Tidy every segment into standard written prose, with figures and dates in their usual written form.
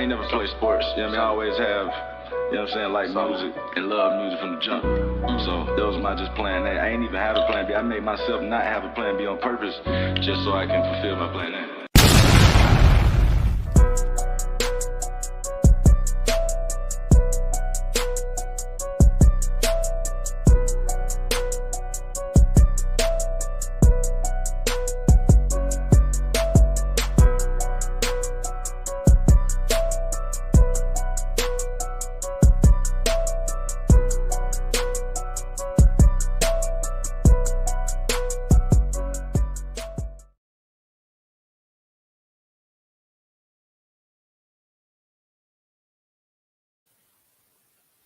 ain't never played sports. You know what I mean? I always have, you know what I'm saying, like music and love music from the jump. So that was my just plan A. I ain't even have a plan B. I made myself not have a plan B on purpose just so I can fulfill my plan A.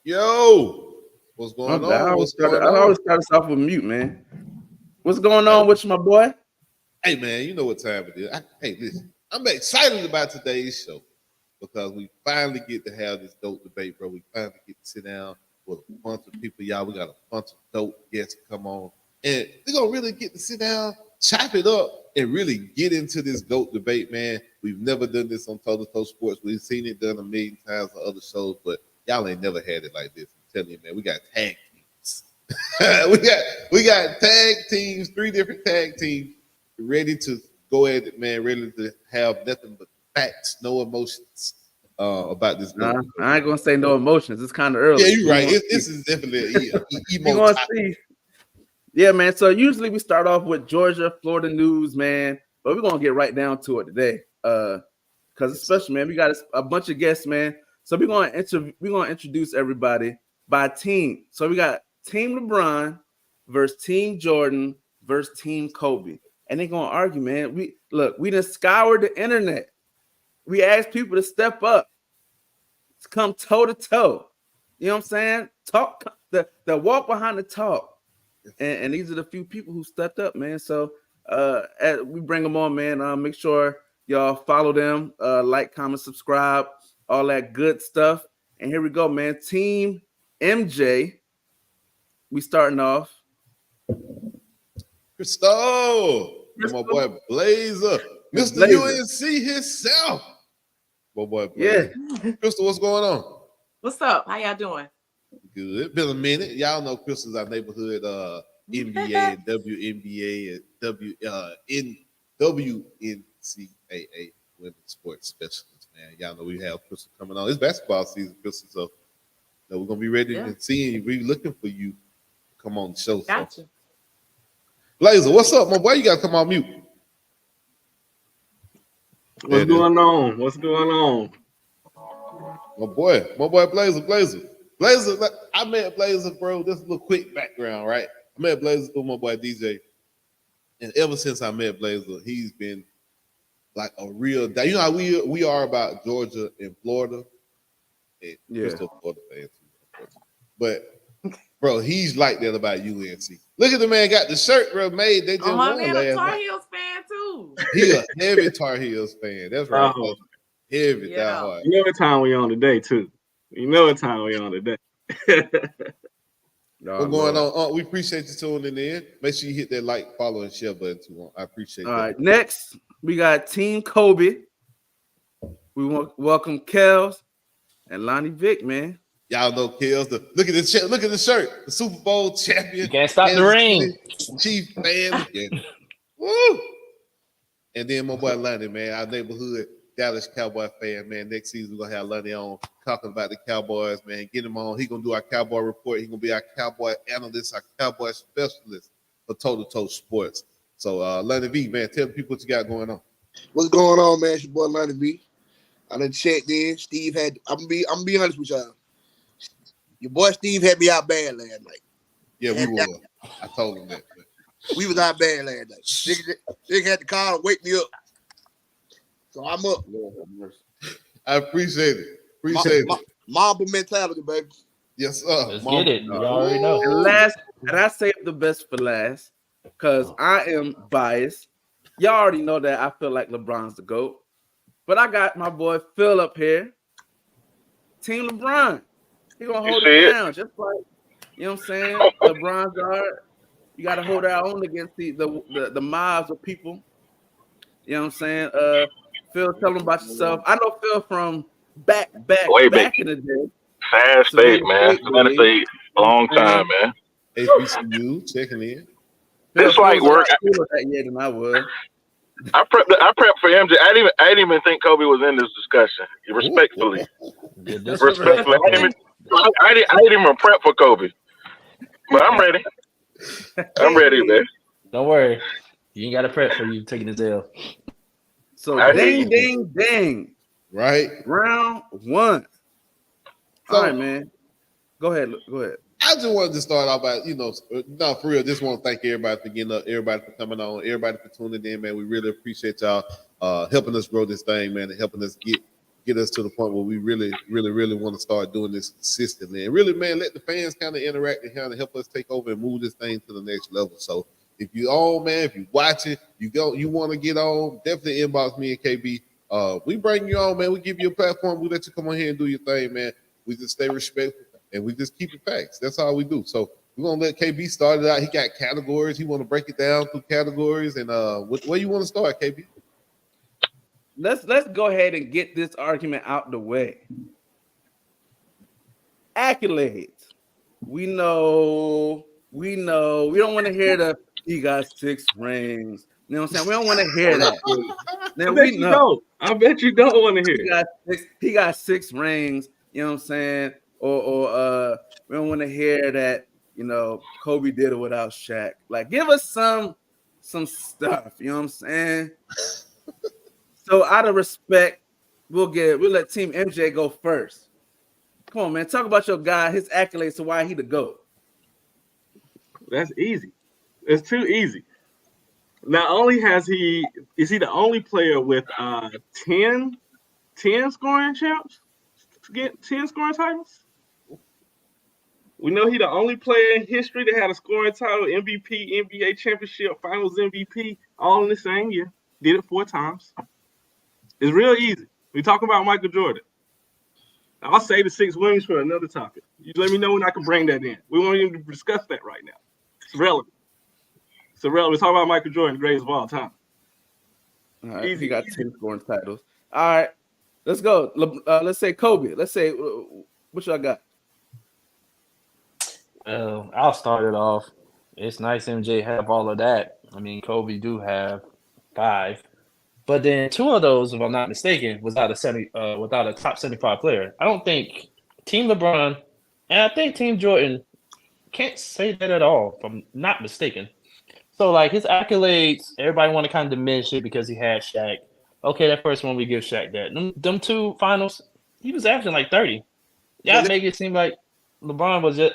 Yo, what's going on? I always start us off with mute, man. What's going on with you, my boy? Hey, man, you know what time it is. Listen, I'm excited about today's show because we finally get to have this dope debate, bro. We finally get to sit down with a bunch of people, y'all. We got a bunch of dope guests come on, and we're gonna really get to sit down, chop it up, and really get into this GOAT debate, man. We've never done this on Toe2Toe Sports. We've seen it done a million times on other shows, but y'all ain't never had it like this. I'm telling you, man, we got tag teams. we got tag teams, 3 different tag teams ready to go at it, man, ready to have nothing but facts, no emotions about this. I ain't gonna say no emotions. It's kind of early. Yeah, you're right. This is definitely You're gonna see. Yeah, man. So usually we start off with Georgia, Florida news, man, but we're gonna get right down to it today. Because especially, man, we got a bunch of guests, man. So we're gonna introduce everybody by team. So we got Team LeBron versus Team Jordan versus Team Kobe, and they're gonna argue, man. We done scoured the internet. We asked people to step up, to come toe to toe. You know what I'm saying? Talk the walk behind the talk, and these are the few people who stepped up, man. So as we bring them on, man. Make sure y'all follow them, like, comment, subscribe, all that good stuff. And here we go, man. Team MJ. We starting off. Crystal, my boy Blazer, Mr. UNC himself. My boy Blazer. Yeah. Crystal, what's going on? What's up? How y'all doing? Good. It's been a minute. Y'all know Crystal's our neighborhood NBA and WNBA and WNCAA women's sports specialist, man. Y'all know we have Crystal coming on. It's basketball season, Crystal, so we're gonna be ready and seeing you. We're looking for you to come on the show. Gotcha. So. Blazer, what's up, my boy? You gotta come on mute. What's going on? What's going on? My boy Blazer. I met Blazer, bro. This is a little quick background, right? I met Blazer through my boy DJ. And ever since I met Blazer, he's been like a real guy. You know how we are about Georgia and Florida. And Crystal Florida fan too, but bro, he's like that about UNC. Look at the man got the shirt, bro, made. They just my man a Tar Heels fan too. He a heavy Tar Heels fan. That's right. Heavy, that hard. You know what time we on today too. What's going on? We appreciate you tuning in. Make sure you hit that like, follow, and share button too. I appreciate that. All right, next we got Team Kobe. We welcome Kels and Lonnie Vick, man. Y'all know Kels. Look at the shirt. The Super Bowl champion. You can't stop the ring. Chief fan. Woo! And then my boy Lonnie, man, our neighborhood Dallas Cowboy fan, man. Next season we're gonna have Lonnie on talking about the Cowboys, man. Get him on. He's gonna do our Cowboy report. He's gonna be our Cowboy analyst, our Cowboy specialist for Toe2Toe Sports. So Lonnie V, man, tell the people what you got going on. What's going on, man? It's your boy Lonnie V. I done checked in. Steve had. I'm gonna be honest with y'all. Your boy Steve had me out bad last night. Yeah, we were. I told him that. We was out bad last night. Nigga had to call and wake me up. So I'm up. I appreciate it. Mamba mentality, baby. Yes, sir. Let's get it. You already know. And I saved the best for last because I am biased. Y'all already know that I feel like LeBron's the GOAT. But I got my boy Phil up here. Team LeBron. He gonna hold it down. Just like, you know what I'm saying? LeBron's guard. You gotta hold our own against the mobs of people. You know what I'm saying? Phil, tell them about yourself. I know Phil from back Way back. in the day. Fast State, man. Savannah State, a long time, man. HBCU checking in. It's Phil like was a lot work. cooler that year than I was. I prepped for MJ. I didn't even think Kobe was in this discussion. Respectfully. Yeah, this Respectfully. I didn't even prep for Kobe. But I'm ready. I'm ready, man. Don't worry. You ain't got to prep for you taking the L. So I ding. Right. Round one. All right, man. Go ahead. I just wanted to start off by, no, for real, just want to thank everybody for getting up, everybody for coming on, everybody for tuning in, man. We really appreciate y'all helping us grow this thing, man, and helping us get us to the point where we really want to start doing this consistently. And really, man, let the fans kind of interact and kind of help us take over and move this thing to the next level. So if you on, man, if you watching, you want to get on, definitely inbox me and KB. We bring you on, man. We give you a platform. We let you come on here and do your thing, man. We just stay respectful. And we just keep it facts. That's all we do. So we're gonna let KB start it out. He got categories. He want to break it down through categories. And where you want to start, KB? Let's go ahead and get this argument out the way. Accolades. We know. We don't want to hear the he got 6 rings. You know what I'm saying? We don't want to hear that. Now, I bet you don't want to hear. He got 6 rings. You know what I'm saying? Or we don't want to hear that, Kobe did it without Shaq. Like, give us some stuff, you know what I'm saying? So out of respect, we'll let Team MJ go first. Come on, man. Talk about your guy, his accolades to why he the GOAT. That's easy. It's too easy. Not only is he the only player with 10 scoring champs to get 10 scoring titles. We know he the only player in history that had a scoring title, MVP, NBA championship, finals MVP, all in the same year. Did it 4 times. It's real easy. We talk about Michael Jordan. I'll say the 6 wins for another topic. You let me know when I can bring that in. We won't even discuss that right now. It's relevant. We're talking about Michael Jordan, the greatest of all time. All right, he got 10 scoring titles. All right, let's go. Let's say Kobe. Let's say what y'all got. I'll start it off. It's nice MJ have all of that. I mean, Kobe do have 5, but then 2 of those, if I'm not mistaken, without a top 75 player. I don't think Team LeBron and I think Team Jordan can't say that at all, if I'm not mistaken. So, like, his accolades, everybody want to kind of diminish it because he had Shaq. Okay, that first one, we give Shaq that. Them 2 finals, he was averaging like 30. Yeah, make it seem like LeBron was just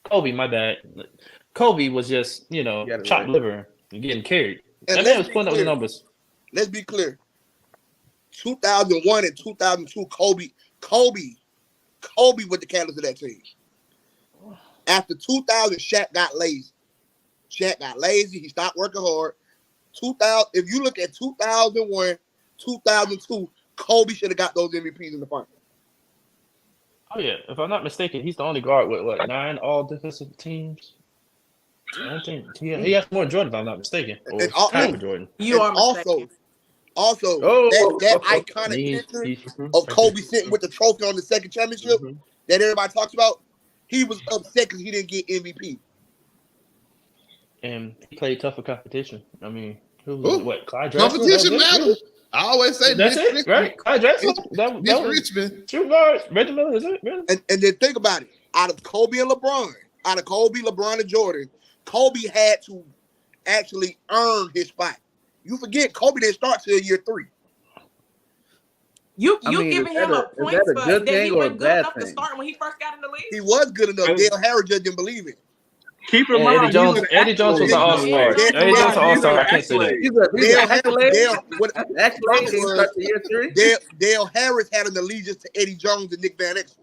Kobe, my bad. Kobe was just, chopped liver and getting carried. And man was putting up the numbers. Let's be clear. 2001 and 2002, Kobe was the catalyst of that team. After 2000, Shaq got lazy. He stopped working hard. 2000. If you look at 2001, 2002, Kobe should have got those MVPs in the final. Oh yeah, if I'm not mistaken, he's the only guard with 9 all defensive teams. I think he has more than Jordan, if I'm not mistaken. Or tied for Jordan. You are mistaken. Also, that iconic picture of Kobe sitting with the trophy on the second championship that everybody talks about, he was upset because he didn't get MVP. And he played tougher competition. I mean, Clyde Drexler? Competition matters. I always say that's it, Richmond. Right? Clyde Drexler? That was Richmond. 2 guards. Reggie Miller, is it? Really? And then think about it. Out of Kobe, LeBron, and Jordan, Kobe had to actually earn his spot. You forget Kobe didn't start till year 3. You giving him a point for that he wasn't good enough to start when he first got in the league? He was good enough. Dale Harris just didn't believe it. Keep in mind, Eddie Jones was an all-star. Eddie Jones was an all-star. I can't say that. Dale Harris had an allegiance to Eddie Jones and Nick Van Exel.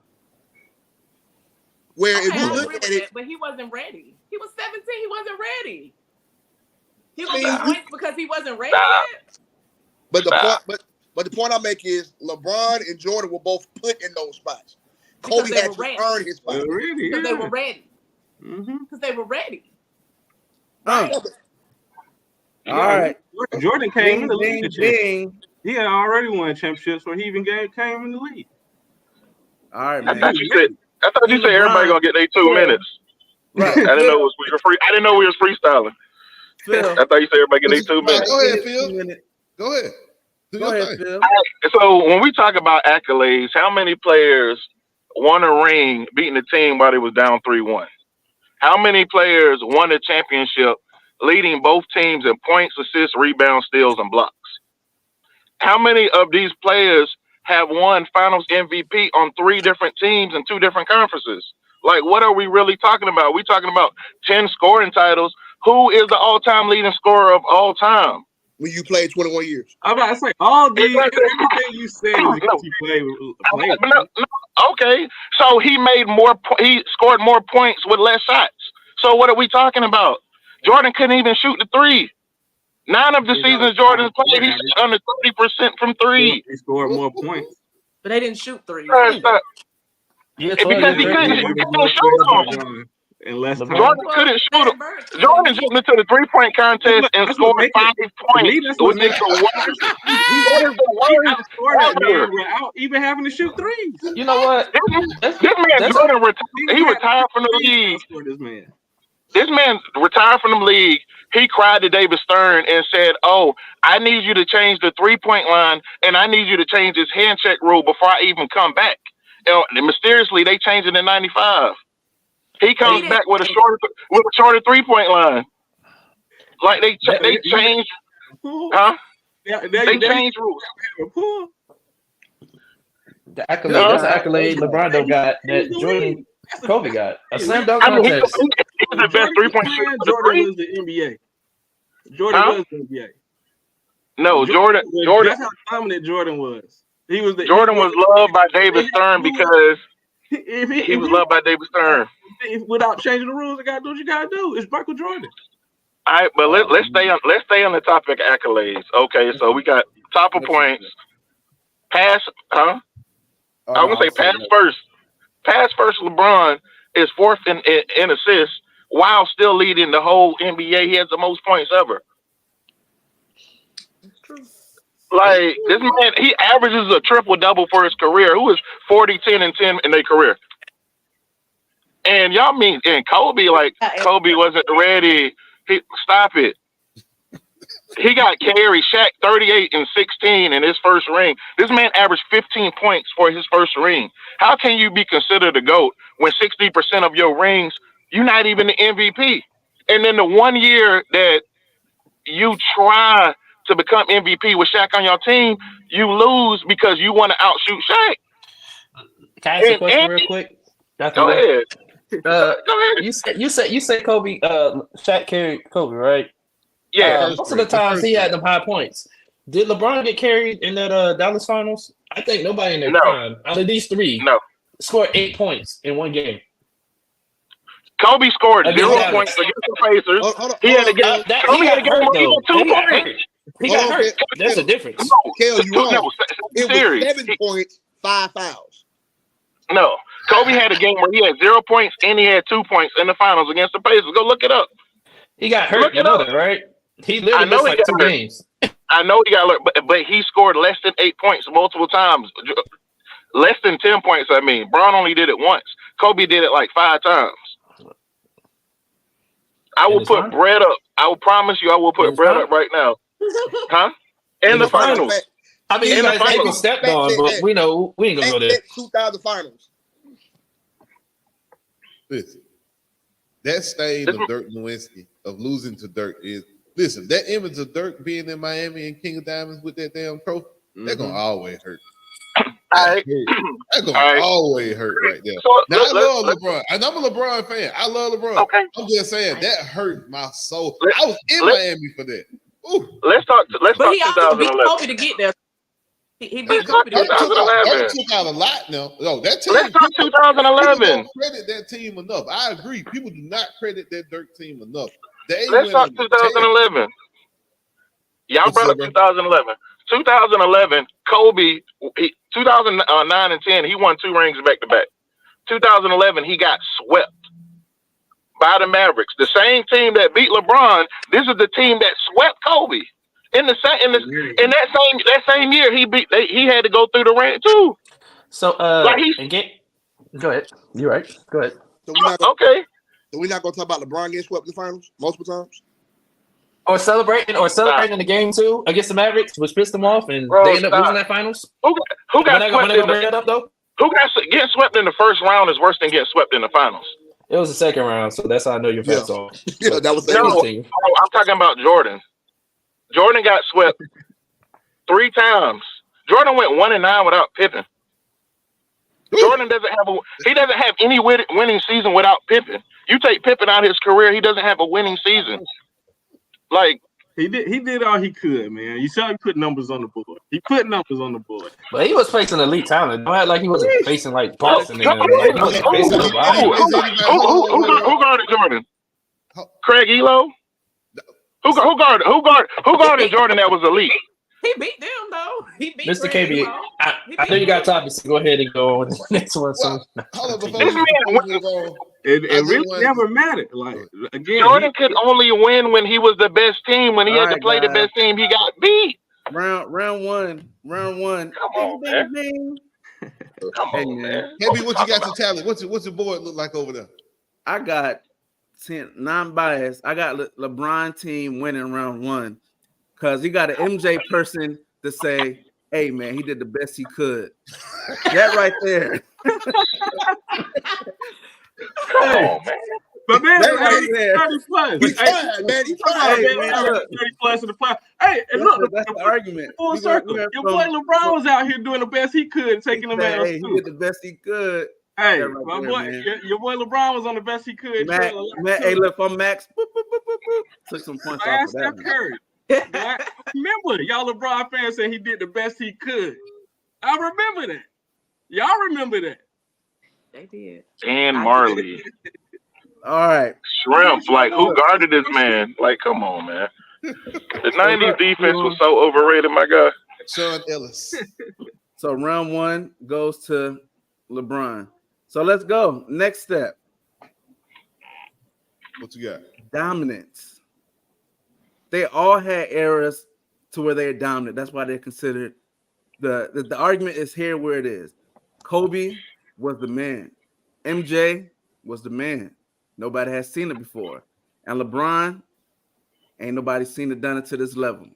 Where if you look at it, but he wasn't ready. He was 17. He wasn't ready. He was getting points because he wasn't ready yet. But the point I make is LeBron and Jordan were both put in those spots. Kobe had to earn his spot because they were ready. Because they were ready. All right. Jordan came in the league. He had already won championships before he even came in the league. All right, I man. thought you said everybody gonna get their 2 minutes. Right. I didn't know we were free. I didn't know we was freestyling. Phil. I thought you said everybody get their 2 minutes. Go ahead, Phil. Go ahead. Go ahead, Phil. So when we talk about accolades, how many players won a ring beating the team while they was down 3-1? How many players won a championship leading both teams in points, assists, rebounds, steals, and blocks? How many of these players have won finals MVP on 3 different teams in 2 different conferences? Like, what are we really talking about? We talking about 10 scoring titles. Who is the all-time leading scorer of all time? When you played 21 years. I'm about to say all these everything you said is because you played. No, okay, so he made he scored more points with less shots. So what are we talking about? Jordan couldn't even shoot the 3. 9 of the seasons Jordan played, he shot under 30% from 3. He scored more points, but they didn't shoot 3. Yeah, because he couldn't shoot them. Unless Jordan couldn't shoot him. Jordan jumped into the 3-point contest and scored 5 points. Which is the worst. He outscored that man without even having to shoot threes. You know what? This man Jordan retired from the league. This man retired from the league. He cried to David Stern and said, "Oh, I need you to change the 3-point line, and I need you to change this hand check rule before I even come back." And mysteriously, they changed it in '95. He comes back with a shorter 3-point line. Like they changed, huh? They changed rules. The accolade, that's an accolade LeBron don't got that Jordan Kobe got. A slam dunk contest. He was the best 3-point shooter. Jordan was the NBA. Jordan was the NBA. No, Jordan. That's how dominant Jordan was. Jordan was loved by David Stern because he was loved by David Stern. Without changing the rules, you gotta do what you gotta do. It's Michael Jordan. All right, but let's stay on the topic of accolades. Okay, so we got top of points, pass, huh? I would say pass first. Pass first. LeBron is 4th in assists while still leading the whole NBA. He has the most points ever. Like, this man, he averages a triple-double for his career. Who is 40, 10, and 10 in their career? And y'all mean, and Kobe wasn't ready. Stop it. He got carried. Shaq 38 and 16 in his first ring. This man averaged 15 points for his first ring. How can you be considered a GOAT when 60% of your rings, you're not even the MVP? And then the 1 year that you try to become MVP with Shaq on your team, you lose because you want to outshoot Shaq. Can I ask a question real quick? Go ahead. Go ahead. You say Kobe, Shaq carried Kobe, right? Yeah. Most of the times he had them high points. Did LeBron get carried in that Dallas finals? I think nobody in their prime out of these 3 scored 8 points in one game. Kobe scored 0 points against the Pacers. He had a game. Kobe had a game where he got 2 points. He got hurt. There's a difference. Kel, you wrong. It was 7 points, 5 fouls. No. Kobe had a game where he had 0 points and he had 2 points in the finals against the Pacers. Go look it up. He got hurt. You know that, right? He literally missed like 2 games. I know he got hurt, but he scored less than 8 points multiple times. Less than 10 points, I mean. Bron only did it once. Kobe did it like 5 times. I will put bread up. I will promise you I will put bread up right now. Huh? In the finals. I mean, in the finals stepped on, but we know we ain't gonna go there. 2000 finals. Listen, that stain of Dirk Nowitzki of losing to Dirk is that image of Dirk being in Miami and King of Diamonds with that damn trophy. They're gonna always hurt. That's gonna always hurt right there. So, now I love LeBron, and I'm a LeBron fan. I love LeBron. Okay. I'm just saying that hurt my soul. I was in Miami for that. Ooh. Let's talk. But he also beat Kobe to get there. He beat Kobe to get there. 2011. Took out a lot now. No, that team. Let's talk 2011. People don't credit that team enough. I agree. People do not credit that Dirk team enough. Let's talk 2011. Y'all brought up 2011. 2011, Kobe, 2009 and 10, he won 2 rings back to back. 2011, he got swept by the Mavericks. The same team that beat LeBron, this is the team that swept Kobe. In that same year, he had to go through the ring too. So Go ahead. You're right. Go ahead. So we're not gonna, Okay. so we're not going to talk about LeBron getting swept in the finals multiple times. Or celebrating the game too against the Mavericks, which pissed them off, and Bro, they end up stop. losing that finals. Who got swept When I in bring that up though, getting swept in the first round is worse than getting swept in the finals. it was the second round, so that's how I know your facts off. Yeah, that was No, I'm talking about Jordan. Jordan got swept 3 times. Jordan went 1-9 without Pippen. Jordan doesn't have any winning season without Pippen. You take Pippen out of his career, he doesn't have a winning season. Like he did all he could, man. You saw he put numbers on the board. He put numbers on the board. But he was facing elite talent. Don't act like he wasn't facing like Boston. And who guarded Jordan? Craig Elo? Who guarded Jordan that was elite? He beat them though. He beat Mr. Craig KB. Elo. I know you got topics, so go ahead and go on to the next one. So. Hold on, before This we move on. It really never mattered. Like again, Jordan could only win when he was the best team. When he had to play the best team, he got beat. Round one. Come on, man. Come on, man. KB, what you got to tally? What's your board look like over there? I got 10, non-biased. I got LeBron team winning round 1 because he got an MJ person to say, "Hey man, he did the best he could." That right there. Come on, man. But man, That right there. 30 plus. He tried, man. He tried. Hey, man, look. 30 plus in the play. Hey, and look, That's the argument. full circle. Your boy LeBron was out here doing the best he could, taking them out. Hey, he did the best he could. Hey, That right my there, boy, man. your boy LeBron was on the best he could. Matt, hey, look, from Max, boop, boop, boop, boop, boop, took some points I off asked of that. Steph Curry. I remember, y'all LeBron fans said he did the best he could. I remember that. Y'all remember that. They did. Dan Marley, All right. Shrimp. Like, who guarded this man? Like, come on, man. The '90s defense was so overrated, my guy. Sean Ellis. So round 1 goes to LeBron. So let's go. Next step. What you got? Dominance. They all had eras to where they're dominant. That's why they're considered the argument is here where it is. Kobe was the man. MJ was the man. Nobody has seen it before. And LeBron, ain't nobody seen it done it to this level.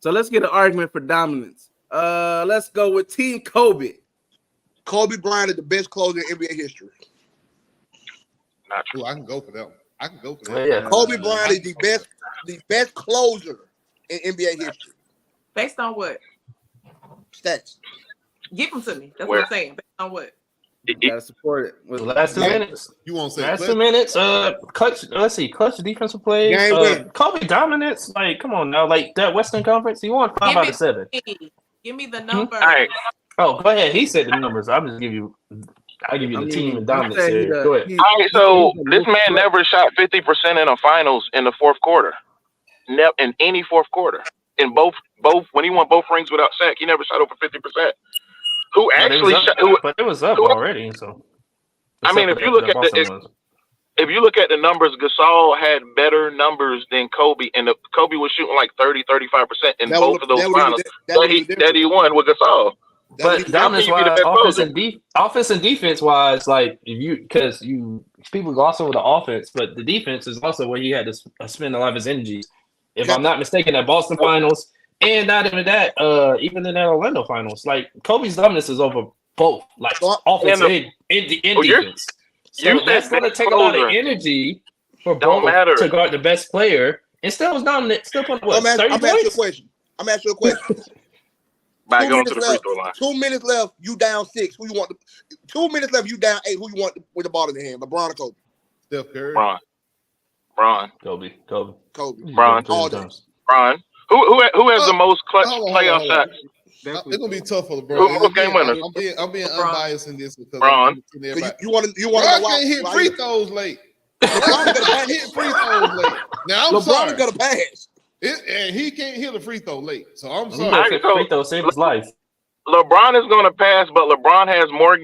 So let's get an argument for dominance. Let's go with Team Kobe. Kobe Bryant is the best closer in NBA history. Not true. Ooh, I can go for that one. I can go for that. Oh, yeah. Kobe Bryant is the best closer in NBA history. Based on what? Stats. Give them to me. That's Where? what I'm saying. Based on what? You gotta support it. With Last 2 minutes. You won't say Last clutch? 2 minutes. Clutch. Let's see. Clutch defensive plays. Game win. Kobe dominance. Like, come on now. Like that Western Conference. He won 5 out of 7. Give me the number. All right. Oh, go ahead. He said the numbers. I'll give you the team and dominance here. Go ahead. All right, so this man never shot 50% in a finals in the fourth quarter. In any fourth quarter. In both when he won both rings without sack, he never shot over 50%. Who actually shot? But it was up already. So I mean, if you look at the numbers, Gasol had better numbers than Kobe, and Kobe was shooting like 30-35% in both of those finals that he won with Gasol. But dominance wise, offense and defense wise, like because people gloss over the offense, but the defense is also where he had to spend a lot of his energy. If I'm not mistaken, at Boston finals, and not even that, even in that Orlando finals, like Kobe's dominance is over both, like offense and defense. So that's going to take a lot of energy for both to guard the best player, and still was dominant. Still put what? 30 points? I'm asking you a question. By going to the free throw line. 2 minutes left. You down 6. Who you want? 2 minutes left. You down 8. Who you want with the ball in the hand? LeBron or Kobe? Steph Curry. Bron. Kobe. Bron. Bron. Who has the most clutch playoff shots? It's gonna be tough for LeBron. Who's game winner? I'm being unbiased in this because Bron. You want to can't hit free throws late. LeBron can't hit free throws late. Now I'm sorry. LeBron's gonna pass. And he can't hit a free throw late. So I'm sorry. Free throw saved his life. LeBron is going to pass, but LeBron has more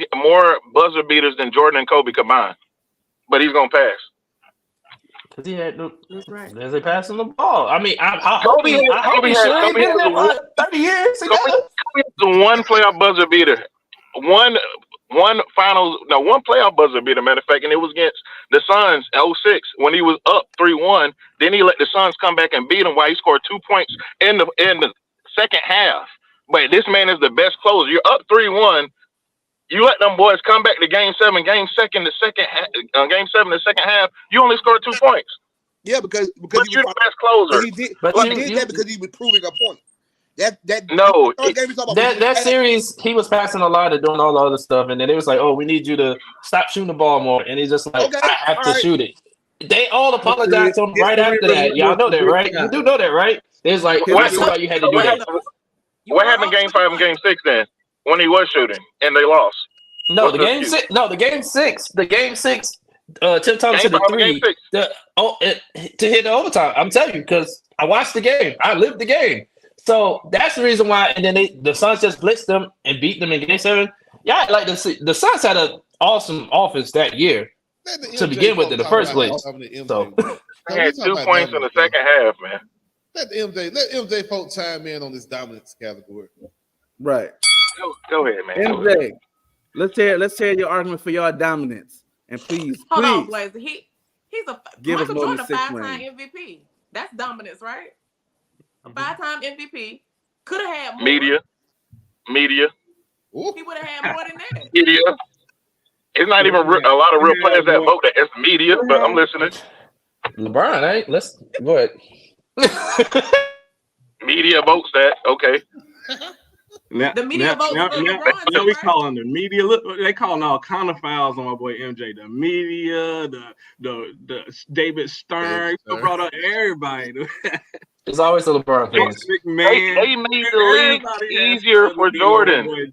buzzer beaters than Jordan and Kobe combined. But he's going to pass. Because he had That's right. There's a passing the ball. I mean, I Kobe has 30 years ago. Kobe has one playoff buzzer beater. One one playoff buzzer beat, a matter of fact, and it was against the Suns in 06 when he was up 3-1. Then he let the Suns come back and beat him while he scored 2 points in the second half. But this man is the best closer. You're up 3-1. You let them boys come back to game 7, game 7, the second half. You only scored 2 points. Yeah, because you're the best closer. He did that because he was proving a point. That series, he was passing a lot and doing all the other stuff, and then it was like, "Oh, we need you to stop shooting the ball more," and he's just like, "I have to shoot it." They all apologized to him right after that. Y'all know that, right? You do know that, right? It's like, that's why you had to do that. What happened in game 5 and game 6 then, when he was shooting and they lost? No, the game 6. Tim Thomas hit the 3 to hit the overtime. I'm telling you, because I watched the game. I lived the game. So that's the reason why. And then the Suns just blitzed them and beat them in game 7. Yeah, like the Suns had an awesome offense that year to begin with in the first place. So they had 2 points in the second half, man. Let MJ folk chime in on this dominance category. Right. Go ahead, man. MJ, let's hear your argument for your dominance. And please, hold on, Blazer. He's a give Michael us Jordan, a 5-time rings. MVP. That's dominance, right? A 5-time MVP. Could have had more. Media. He would have had more than that. Media. It's not even a lot of real players that vote that. It's media, but I'm listening. LeBron, right? Let's go ahead. Media votes that. Okay. The media votes now we calling the media. Look, they calling all kind of fouls on my boy MJ. The media, the David Stern, brought up everybody. It's always a LeBron thing. They made the league easier for Jordan. They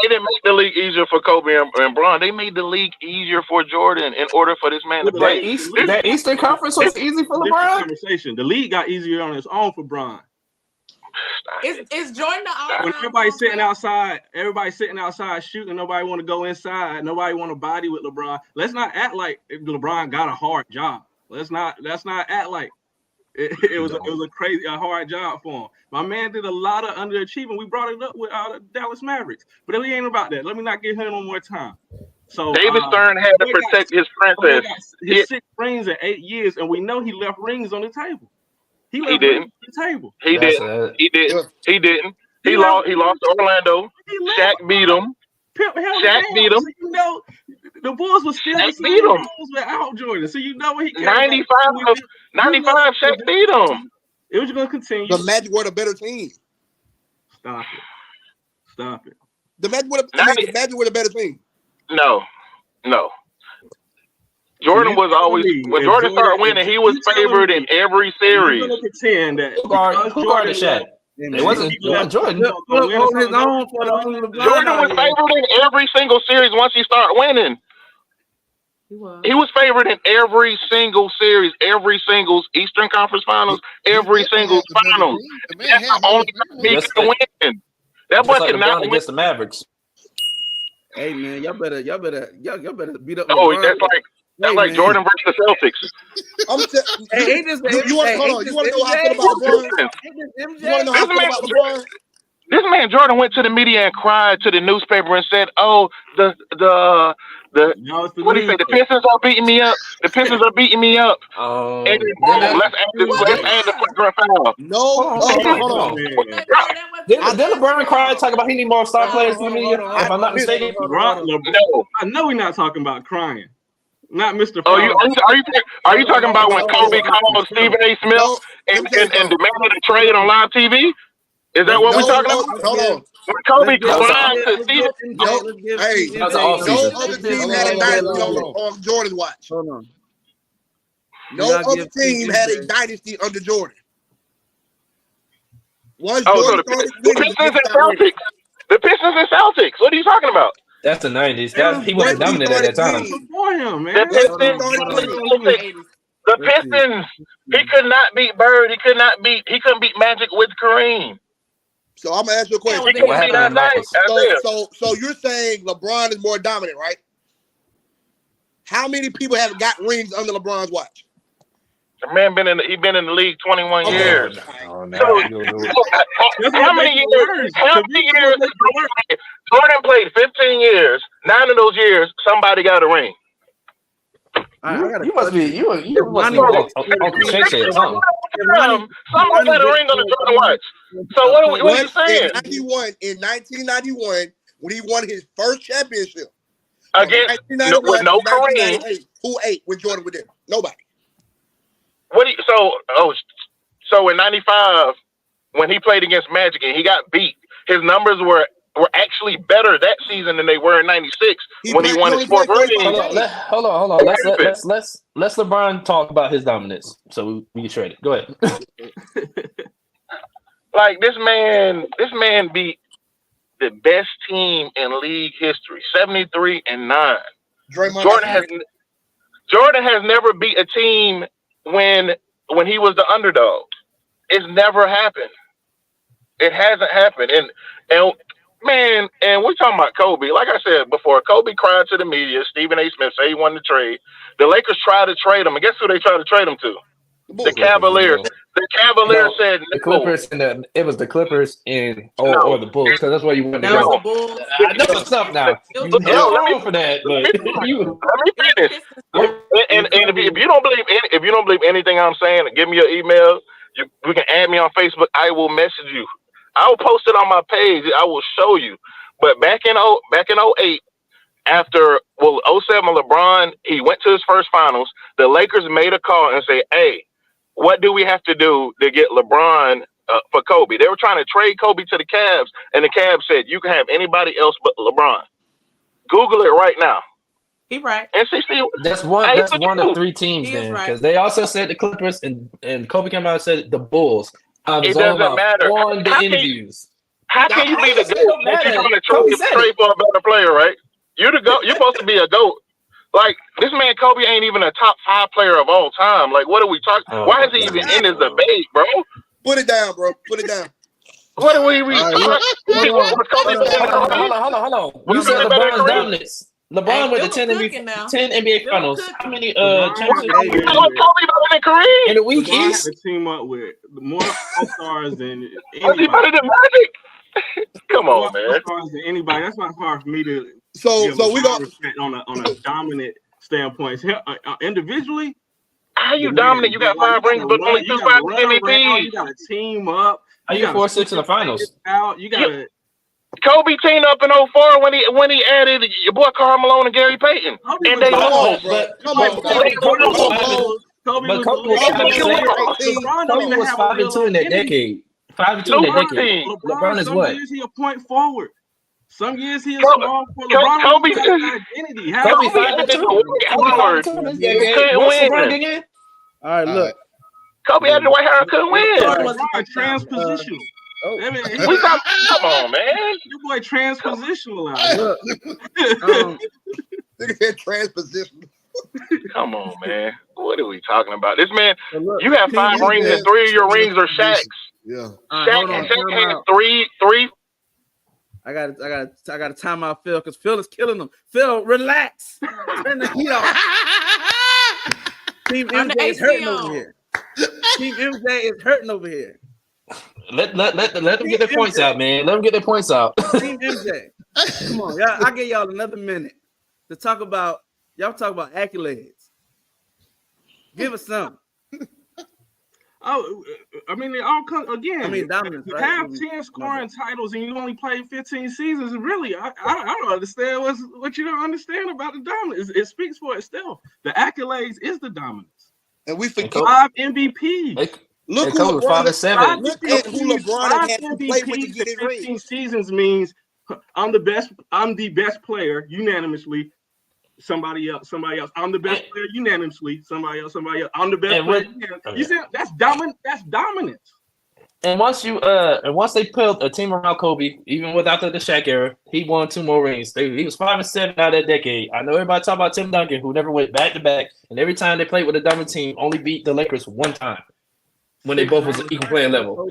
didn't make the league easier for Kobe and Bron. They made the league easier for Jordan in order for this man to play. That Eastern Conference was easy for LeBron. Conversation. The league got easier on its own for Bron. Is Jordan the all-time? When everybody's sitting outside shooting, nobody want to go inside. Nobody want to body with LeBron. Let's not act like LeBron got a hard job. Let's not act like it was a hard job for him. My man did a lot of underachieving. We brought it up with the Dallas Mavericks, but it ain't about that. Let me not give him one more time. So David Stern had to protect his princess. His 6 rings in 8 years, and we know he left rings on the table. He didn't. He didn't. He lost to Orlando. Shaq beat him. Shaq beat him. You know, the Bulls were still Shaq beat him without Jordan. So you know what he 95. Shaq beat him. It was going to continue. The Magic were the better team. Stop it. The Magic were the better team. No. Jordan was always when Jordan started winning, he was favored in every series. Pretend that who guarded Shaq? It wasn't Jordan. Jordan was favored in every single series once he started winning. He was favored in every single series, every single Eastern Conference Finals, every single finals. That's the only time he could win. That boy could not win against the Mavericks. Hey man, y'all better beat up. Oh, that's like Jordan versus the Celtics. You want to know how I feel about LeBron? You want to know how I feel about LeBron? This man Jordan went to the media and cried to the newspaper and said, "Oh, what do you say? The Pistons are beating me up. The Pistons are beating me up." And let's add the flagrant foul. No, hold on. Did LeBron cry talking about he need more star players in the media? If I'm not mistaken, no. I know we're not talking about crying. Not Mr. Are you talking about when Kobe called Stephen A. Smith and demanded a trade on live TV? Is that what we're talking about? Hold on. When Kobe cried to Stephen. Hey, no other team had a dynasty on Jordan's watch. Hold on. No other team had a dynasty under Jordan. The Pistons and Celtics. The Pistons and Celtics. What are you talking about? That's the 90s. He wasn't dominant at that time. Before him, man. The Pistons. He could not beat Bird. He couldn't beat Magic with Kareem. So I'm gonna ask you a question. So you're saying LeBron is more dominant, right? How many people have got rings under LeBron's watch? The man been in the league 21 years. Oh, no. How many years? Jordan played 15 years. 9 of those years, somebody got a ring. You must be Uncle Shay or something. Someone got a ring on the Jordan watch. So what are you saying? In 1991, when he won his first championship. Again, with no Kareem. Who ate when Jordan was there? Nobody. So in 95, when he played against Magic and he got beat, his numbers were actually better that season than they were in 96 when he won his fourth ring. Hold on. Let's LeBron talk about his dominance so we can trade it. Go ahead. Like this man beat the best team in league history, 73-9. Jordan has never beat a team when he was the underdog. It's never happened. It hasn't happened. And we're talking about Kobe. Like I said before, Kobe cried to the media. Stephen A. Smith said he wanted to trade. The Lakers tried to trade him. And guess who they tried to trade him to? The Cavaliers. The Cavaliers said the Clippers and it was the Clippers or the Bulls, because that's where you want to go. I know what's up now. You're wrong for that, but let me finish. And if you don't believe anything I'm saying, give me your email. You can add me on Facebook. I will message you. I will post it on my page. I will show you. But back in 08, after 07 LeBron, he went to his first finals. The Lakers made a call and say, "Hey, what do we have to do to get LeBron for Kobe?" They were trying to trade Kobe to the Cavs, and the Cavs said, "You can have anybody else but LeBron." Google it right now. He right. And that's one of three teams then, because they also said the Clippers and Kobe came out and said the Bulls. It doesn't matter. On the interviews. How can you be the GOAT if you're trying to trade for a better player, right? You're the GOAT. You're supposed to be a GOAT. Like, this man Kobe ain't even a top 5 player of all time. Like, what are we talking? Why is he even in this debate, bro? Put it down, bro. Put it down. What are we talking? Hold on. You said LeBron's dominance. LeBron with the 10 NBA Finals. How many championships? In the week East? To team up with more All-Stars than anybody. Magic? Come on, man. All-Stars than anybody. That's not hard for me to. So we got on a dominant standpoint. Individually, how you dominant? You got 5 rings, but only 2 finals MVPs. You got to team up. How you 4-6 in the finals? You got to. Kobe teamed up in 04 when he added your boy Karl Malone and Gary Payton, and they lost. Kobe was 5-2 in that decade. 5-2 in that decade. LeBron is what? Some years he a point forward. Some years he a small forward. LeBron Kobe identity. Kobe 5-2. All right, look. Kobe had the White House, couldn't win. LeBron transpositional. Come on, man. Your boy transpositional out here. Look, transpositional. Come on, man. What are we talking about? This man, you have 5 rings, and 3 of your rings are Shaq's. Yeah. Shaq has 3. I gotta time out Phil, because Phil is killing him. Phil, relax. Turn the heat off. Team MJ is hurting over here. Team MJ is hurting over here. Let them get their points out, man. Let them get their points out. Team MJ, come on, y'all. I'll give y'all another minute to talk about. Y'all talk about accolades. Give us some. Oh, I mean, they all come again. I mean, dominance. You right? have 10 scoring titles and you only played 15 seasons. Really, I don't understand what you don't understand about the dominance. It speaks for itself. The accolades is the dominance, and we forget 5 MVPs. Look who LeBron. Look at who LeBron had to play with to get his 15 ring. seasons means I'm the best player unanimously. Somebody else. I'm the best player unanimously. Somebody else. I'm the best player. You see, that's dominance. And once they put a team around Kobe, even without the Shaq era, he won 2 more rings. He was 5-7 out of that decade. I know everybody talk about Tim Duncan, who never went back to back, and every time they played with a dominant team, only beat the Lakers 1 time when they both was equal playing level.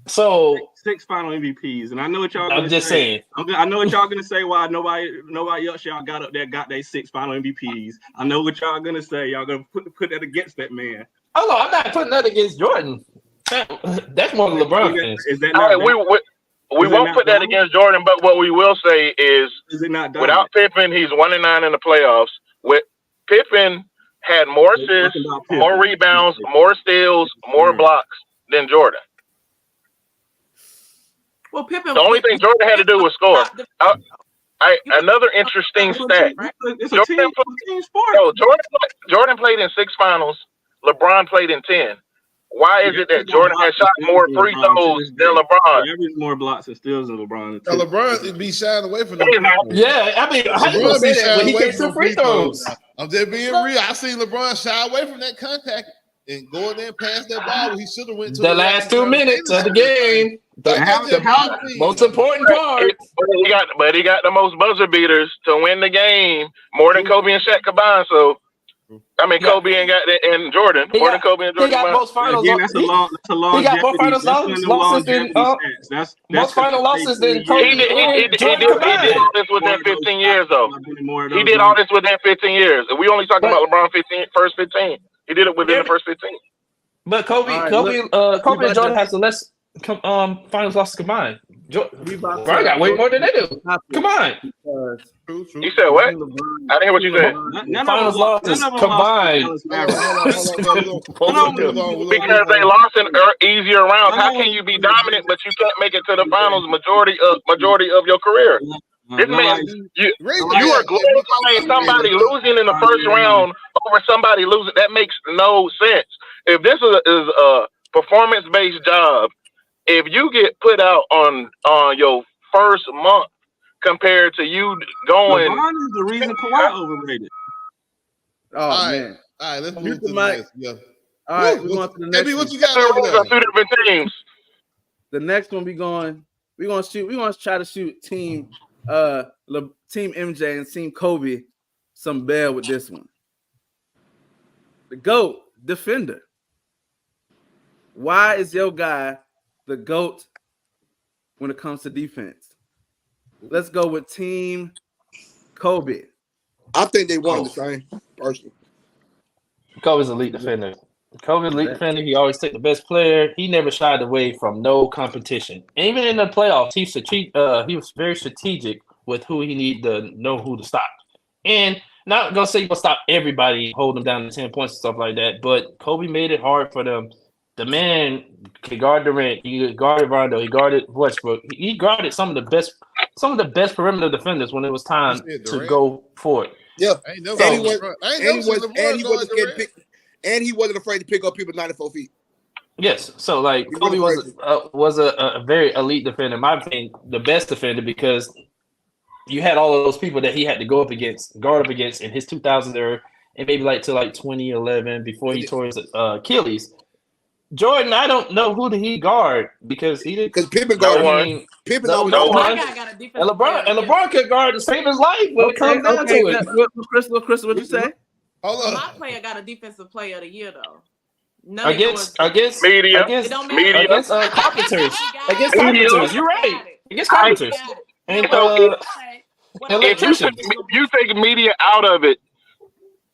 So 6 final MVPs, and I know what y'all. I'm just saying. I know what y'all gonna say. Why nobody else y'all got up there got their 6 final MVPs. I know what y'all gonna say. Y'all gonna put that against that man. Oh no, I'm not putting that against Jordan. That's more LeBron fans. Is that all right? We won't put that against Jordan, but what we will say is it not dominant? Without Pippen, he's 1-9 in the playoffs. With Pippen had more assists, more rebounds, more steals, more blocks than Jordan. Well, Pippen. The only thing Jordan had to do was score. Another interesting stat. It's a team sport. Jordan played in 6 finals. LeBron played in 10. Why is it that Jordan has shot more free throws than LeBron? Average more blocks and steals than LeBron. LeBron be shying away from them. Yeah, I mean, how you gonna say that when he can't shoot free throws? I'm just being real. I seen LeBron shy away from that contact and go in there and pass that ball. He should have went to the last 2 minutes of the game. The most important part. But he got the most buzzer beaters to win the game, more than Kobe and Shaq combined. So. I mean, Kobe and Jordan. More than Kobe and Jordan. He got most finals. Again, that's a long. He got more finals losses than most final losses than Kobe. He did all this within 15 years, though. He did all this within 15 years. We only talking about LeBron first 15. He did it within the first 15. But Kobe and Jordan has the less finals losses combined. Jordan got way more than they do. Come on. You said what? I didn't hear what you said. Finals losses combined. Because they lost in easier rounds. How can you be dominant but you can't make it to the finals majority of your career? This man, you are glorifying somebody losing in the first round over somebody losing. That makes no sense. If this is a performance-based job, if you get put out on your first month compared to you going, LeBron is the reason Kawhi overrated. Oh man! All right, let's move to the next. Yeah. All right, we're going to the next. What you got over there? 2 different teams. The next one we're going to try to shoot team MJ and team Kobe some bell with this one. The GOAT defender. Why is your guy the GOAT when it comes to defense? Let's go with team Kobe. I think they won the same personally. Kobe's elite defender. He always take the best player. He never shied away from no competition. And even in the playoffs, he was very strategic with who he needed to know who to stop. And not gonna say you're gonna stop everybody, hold them down to 10 points and stuff like that. But Kobe made it hard for them. The man could guard Durant. He guarded Rondo. He guarded Westbrook. He guarded some of the best perimeter defenders when it was time to go for it. Yeah, and he wasn't afraid to pick up people 94 feet. Yes, so like Kobe was a very elite defender, in my opinion, the best defender, because you had all of those people that he had to guard up against in his 2000s era, and maybe like 2011 before he tore his Achilles. Jordan, I don't know who did he guard because he didn't. Because Pippen guarded one. Pippen no one. And LeBron could guard to save his life when it comes down to it. Crystal, what you say? Hold on. My player got a defensive player of the year though. Against media. Against Carpenters. Against Carpenters. You're right. Against Carpenters. And if you take media out of it,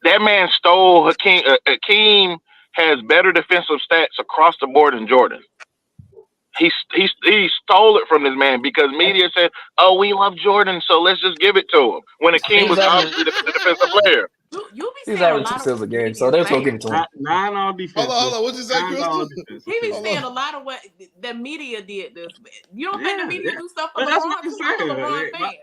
that man stole Hakeem has better defensive stats across the board than Jordan. He stole it from this man because media said, "Oh, we love Jordan, so let's just give it to him." When Hakeem was obviously the defensive player. He's averaging 2 steals a game, so they're gonna give it to him. 9 on defense. Hold on. What you say, Crystal? He be saying a lot of what the media did this. You don't think the media do stuff for LeBron? That's what you're saying.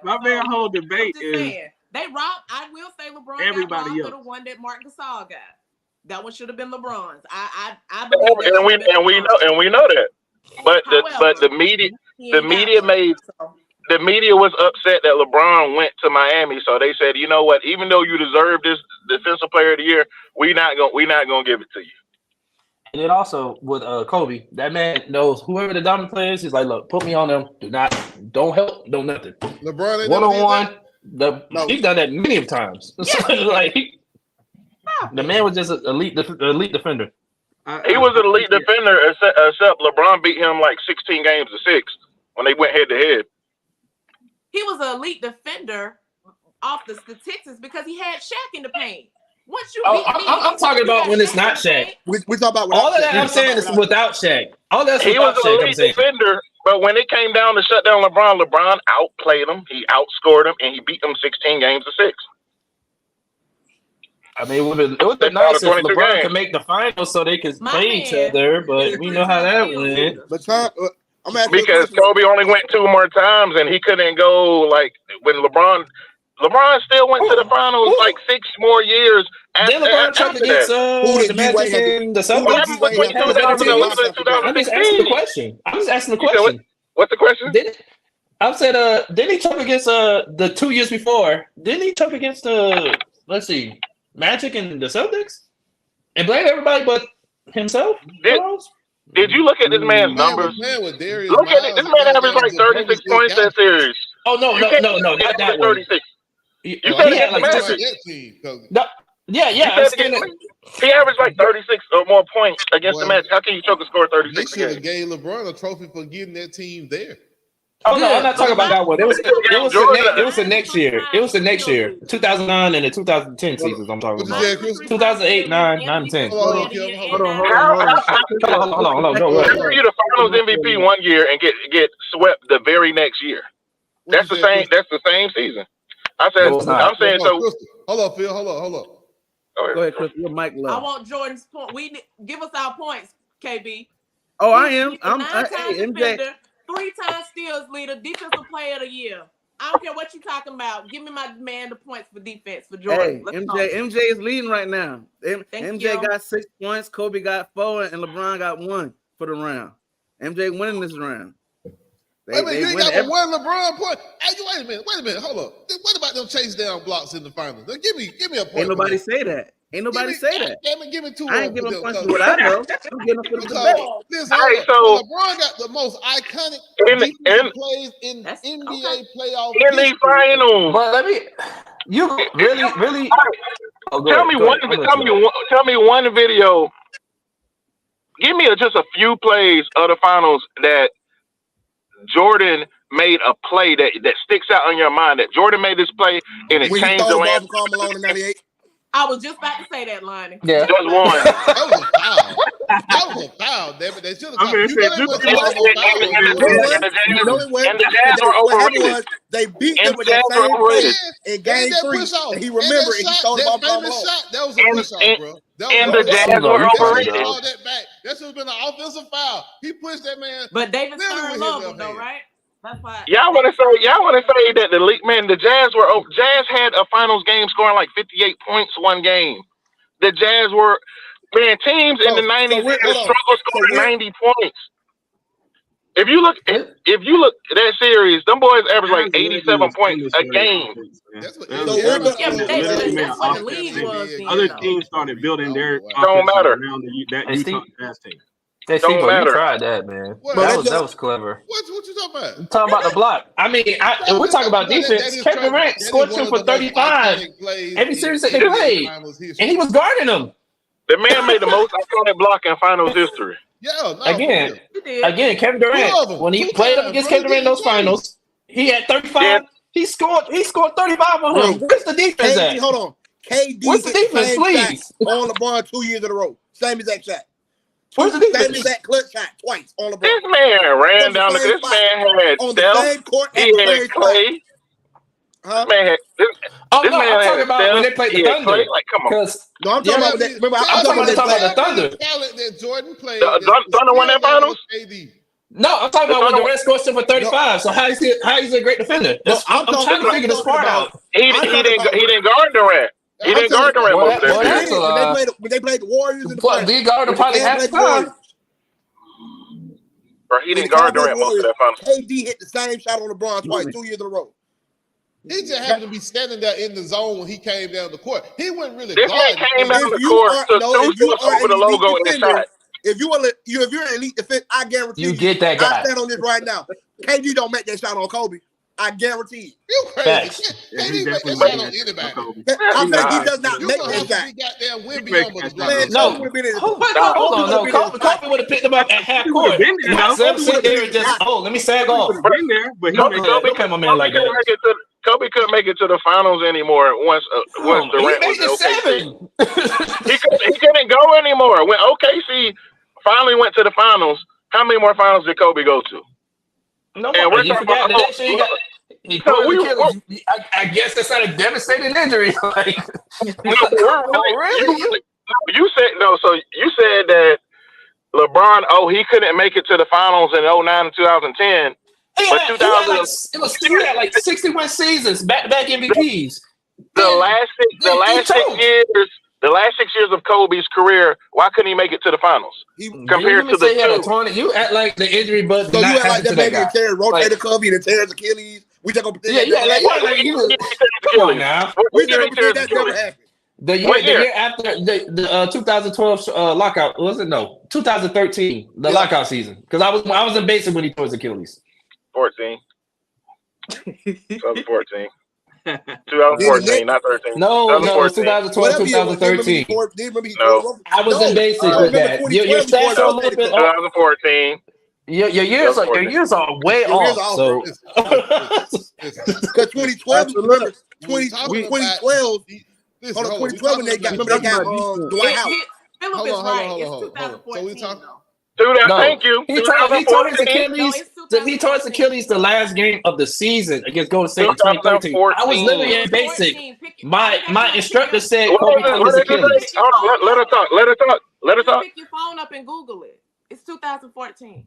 My whole debate is they robbed. I will say LeBron everybody got robbed else. for the one that Mark Gasol got. That one should have been LeBron's. I believe and we know that. But the media was upset that LeBron went to Miami, so they said, you know what? Even though you deserve this defensive player of the year, we're not gonna give it to you. And then also with Kobe, that man knows whoever the dominant player is. He's like, look, put me on them. Don't help, don't nothing. LeBron one-on-one. He's done that many times. Yeah. The man was just an elite defender. He was an elite defender, except LeBron beat him like 16 games to 6 when they went head to head. He was an elite defender off the statistics because he had Shaq in the paint. Once you I'm talking about when it's not Shaq. We talk about all of that. I'm saying is without Shaq. All that's he was an elite defender. But when it came down to shut down LeBron, LeBron outplayed him. He outscored him, and he beat them 16 games to 6. I mean, it would be nice if LeBron could make the finals so they could play each other, but we know how that went. But Tom, because Kobe only went 2 more times, and he couldn't go like when LeBron still went to the finals like 6 more years. Then LeBron tried against the Magic and the Celtics. I'm just asking the question. What's the question? Didn't he choke against the 2 years before? Didn't he choke against let's see, Magic and the Celtics? And blame everybody but himself? Did you look at this man's numbers? Look at it. This man averaged like 36 points that series. Oh, no, not that one. 36. You said it like he averaged like 36 or more points against the Magic. How can you choke a score 36? They should have gave LeBron a trophy for getting that team there. Oh no, I'm not talking about that one. It was the next year. It was the next year, 2009 and the 2010 seasons. I'm talking about 2008, 9, and 10. Hold on. No, how are you the Finals MVP one year and get swept the very next year? That's the same. That's the same season. I'm saying so. Hold up, Phil. Hold up. Go ahead, Chris. Your mic low. I want Jordan's point. Give us our points, KB. Oh, I am. I'm MJ. 3-time steals leader, defensive player of the year. I don't care what you're talking about. Give me my man the points for defense for Jordan. Hey, MJ is leading right now. MJ got 6 points, Kobe got 4, and LeBron got 1 for the round. MJ winning this round. Wait a minute, you ain't got one LeBron point. Hey, wait a minute, hold up. What about them chase down blocks in the finals? Give me a point. Ain't nobody say that. Give me 2. I ain't giving points to what I know. I'm giving for the debate. Listen, LeBron got the most iconic plays in NBA playoff. In the finals. But you really. Tell me one video. Give me just a few plays of the finals that Jordan made a play that sticks out in your mind. That Jordan made this play and it changed the landscape. Carmelo in 98. I was just about to say that, Lonnie. Yeah. Just one. That was a foul. They should have. And the Jazz were overrated. They beat them with that same play in game 3. And he remembered and he stole the ball from him. That was a push-off, bro. And the Jazz were overrated. That should have been an offensive foul. He pushed that man. But David Stern loved him, though, right? That's why. Y'all want to say that the Jazz had a finals game scoring like 58 points one game. The Jazz were teams in the 90s struggled scoring 90 points. If you look at that series, them boys average like 87 points a game. That's what the league was. Other teams started building their don't matter. That Utah Jazz team. Don't matter. You tried that, man. That was clever. What you talking about? I'm talking about the block. I mean, we're talking about defense. Kevin Durant scored 2 for 35 every series that they played, and he was guarding them. The man made the most iconic block in finals history. Again, Kevin Durant, when he played up against Kevin Durant in those finals, he had 35. Yeah. He scored 35 on him. Where's the defense at? Hold on. KD where's the defense, please? On LeBron 2 years in a row. Same exact shot. Where's the defense? Same exact clutch shot twice on LeBron. This man ran down. This man had Steph. He had Clay. Huh? Man had I'm talking about when they played the Thunder. Like, come on. No, I'm talking about that. Remember, I'm talking about the Thunder. That Jordan played. Thunder won that finals? No, I'm talking about when Durant scored for 35. So how is he a great defender? I'm trying to figure this part out. He didn't guard Durant. He didn't guard Durant most of that. When they played the Warriors in the finals. He guarded probably half the time. Bro, he didn't guard Durant most of that finals. KD hit the same shot on LeBron twice, 2 years in a row. He just happened to be standing there in the zone when he came down the court. He wasn't really. This man came down the court to over the logo in the shot. If you're an elite defense, I guarantee you get that guy. I stand on this right now. KD don't make that shot on Kobe. I guarantee you. You crazy? KD make that shot on anybody. I'm saying he does not make that shot. No, hold on. No, Kobe would have picked him up at half court. Sit there and just let me sag off. Been there, but Kobe came on like that. Kobe couldn't make it to the finals anymore once Durant was in OKC. He couldn't go anymore. When OKC finally went to the finals, how many more finals did Kobe go to? No, And we're you talking forgot about the next year he so tore we, his Achilles. I guess that's not a devastating injury. Like, no, we're really, really? you said no. So you said that LeBron, he couldn't make it to the finals in 09 and 2010, but 2000 he had like 61 seasons, back-to-back MVPs. the last 6 years of Kobe's career, why couldn't he make it to the finals? Compared to the two, you act like the injury, but So you not act like that baby guy. tear rotator cuff, he tear his Achilles. We just gonna pretend come on now. We just gonna pretend that never happened. The year after the 2012 lockout, was it? No, 2013, the lockout season. Because I was in basic when he tore his Achilles. 14. 2014. 2014, not 13. No, 2012, 2013. No, I was in basic with that. Your stats are a little bit off. 2014. Your years are way off. So because 2012, remember 2012. Hold on, 2012 when they got Dwight Howard. Philip is right. It's 2014. So we talking. Thank you. He tore his Achilles. He tore his Achilles the last game of the season against Golden State in 2013. I was literally in basic. My instructor said Kobe tore his Achilles. Let her talk. Pick your phone up and Google it. It's 2014.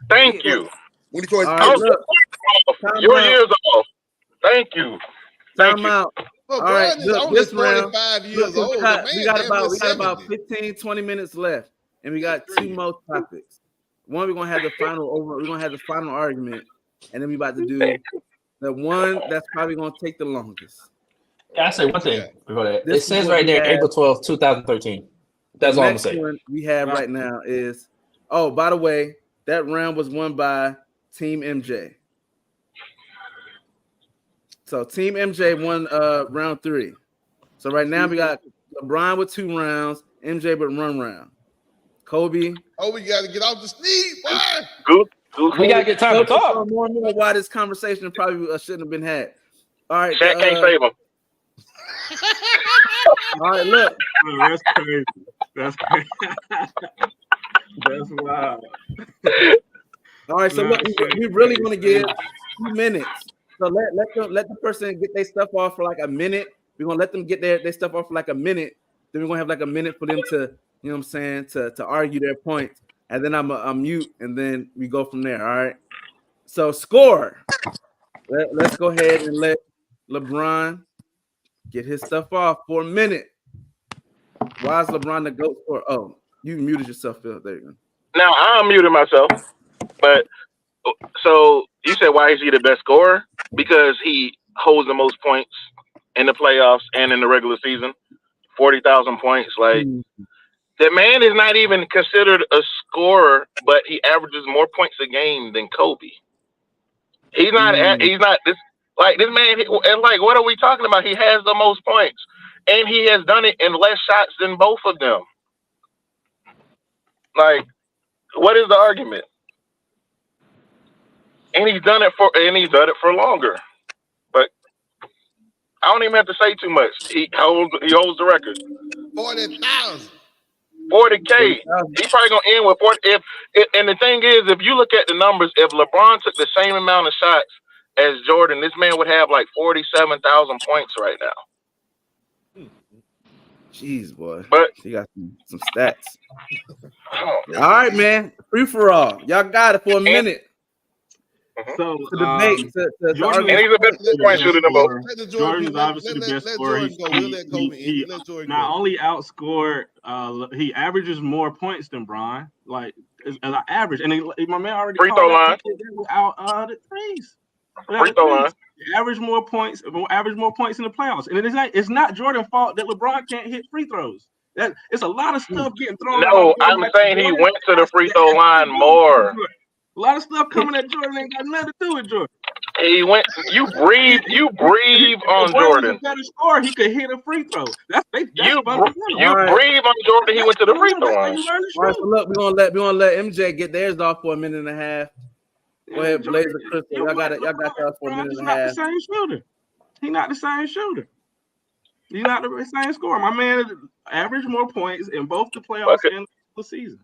Thank you. When he tore his your years off. Thank you. Time out. Well, all right, look, this round, 45 years old. we got about 15, 20 minutes left, and we got two more topics. One, we're gonna have the final argument, and then we about to do the one that's probably gonna take the longest. Can I say one thing before that? It says right there, April 12th, 2013. That's all I'm gonna say. The one we have right now is, by the way, that round was won by Team MJ. So Team MJ won round 3. So right now we got LeBron with 2 rounds, MJ with 1 round. Kobe. We got to get off the sneak. We got to get time to talk. More and more why this conversation probably shouldn't have been had. All right. Shaq can't save him. All right, look. That's crazy. That's crazy. That's wild. All right, so look, we really want to give 2 minutes. So let the person get their stuff off for like a minute. We're gonna let them get their stuff off for like a minute. Then we're gonna have like a minute for them to, you know what I'm saying, to argue their points. And then I'm mute, and then we go from there. All right. So score. Let's go ahead and let LeBron get his stuff off for a minute. Why is LeBron the GOAT scorer? Oh, you muted yourself, Phil. There you go. Now I'm muting myself, but so you said why is he the best scorer? Because he holds the most points in the playoffs and in the regular season, 40,000 points. Like the man is not even considered a scorer, but he averages more points a game than Kobe. He's not. He's not this. Like this man. And like, what are we talking about? He has the most points, and he has done it in less shots than both of them. Like, what is the argument? And he's done it for longer. But I don't even have to say too much. He holds the record. 40,000. 40K. He's probably gonna end with 40. And the thing is, if you look at the numbers, if LeBron took the same amount of shots as Jordan, this man would have like 47,000 points right now. Jeez, boy. But he got some stats. All right, man. Free for all. Y'all got it for a minute. So to debate, and he's the best point shooter than both. Jordan's obviously the best scorer. He not only outscored, he averages more points than Bron. Like as an average, and my man already free throw line out the threes. Free throw line. Average more points in the playoffs, and it's not Jordan's fault that LeBron can't hit free throws. It's a lot of stuff getting thrown. No, I'm saying he went to the free throw line more. A lot of stuff coming at Jordan ain't got nothing to do with Jordan. He went. You breathe on Jordan. If better score, he could hit a free throw. You breathe on Jordan. He went to the free throw line. All right, so look, we're gonna let MJ get theirs off for a minute and a half. Go ahead, Blazer Crystal. Y'all got that for a minute and a half. He's not the same shooter. He's not the same shooter. He's not the same scorer. My man averaged more points in both the playoffs and the season.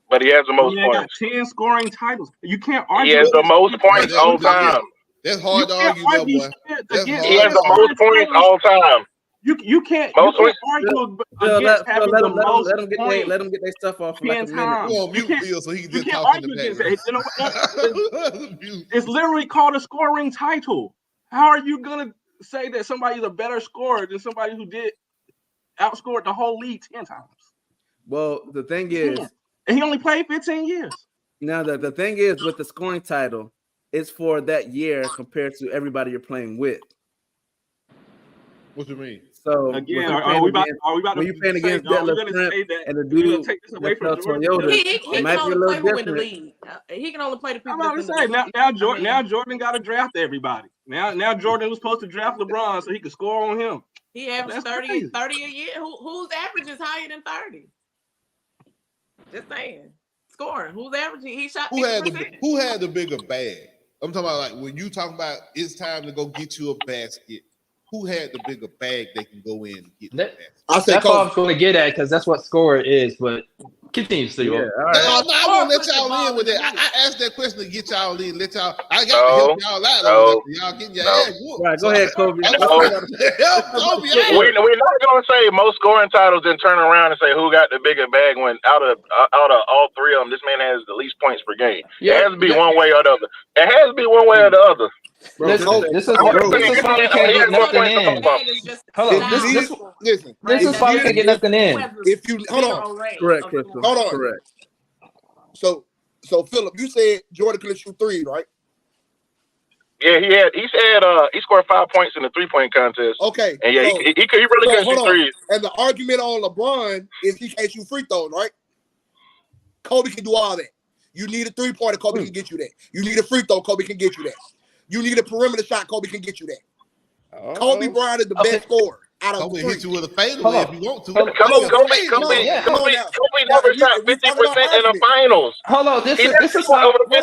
but he has the most He ain't got points. 10 scoring titles. You can't He argue. has the most points all time. That's hard to argue, though, boy. That's hard. He has the most points all time. You can't Most argue Phil, against having the most let them get points their stuff off for like a 10 minute. times. We on You mute Phil so he can just can't talk in argue the against it. You know what? background. It's literally called a scoring title. How are you gonna say that somebody's a better scorer than somebody who did outscored the whole league 10 times? Well, the thing is, and he only played 15 years. Now the thing is with the scoring title, it's for that year compared to everybody you're playing with. What you mean? So again, are we about when you're playing against Detlef and the dude take this away from Toyota, he can only play who in the league. He can only play the people. I'm about to say now Jordan got to draft everybody. Now Jordan was supposed to draft LeBron so he could score on him. He averages 30 a year. Whose average is higher than 30? Just saying. Scoring. Whose average? He shot 50%. Who had the bigger bag? I'm talking about like when you talking about it's time to go get you a basket. Who had the bigger bag they can go in and get the basket? That's all I'm going to get at because that's what score is. But continue, Steve. Yeah, I won't let y'all in with it. I asked that question to get y'all in. I got to help y'all out. Y'all getting your ass whooped. Right, go ahead, Kobe. We're not going to say most scoring titles and turn around and say who got the bigger bag when out of all three of them, this man has the least points per game. It has to be one way or the other. It has to be one way or the other. This is why we can't get nothing in. Hold on. This is why we can't get nothing in. If you hold on, correct, Crystal. Hold on, correct. So Philip, you said Jordan couldn't shoot three, right? Yeah, he scored 5 points in the 3-point contest. Okay, and yeah, he really couldn't shoot threes. And the argument on LeBron is he can't shoot free throws, right? Kobe can do all that. You need a 3-pointer, Kobe can get you that. You need a free throw, Kobe can get you that. You need a perimeter shot, Kobe can get you that. Kobe Bryant is the best scorer out of Kobe three. hit you with a fadeaway if you want to. Kobe never shot 50% in the finals. Hold on, this is why over 50% in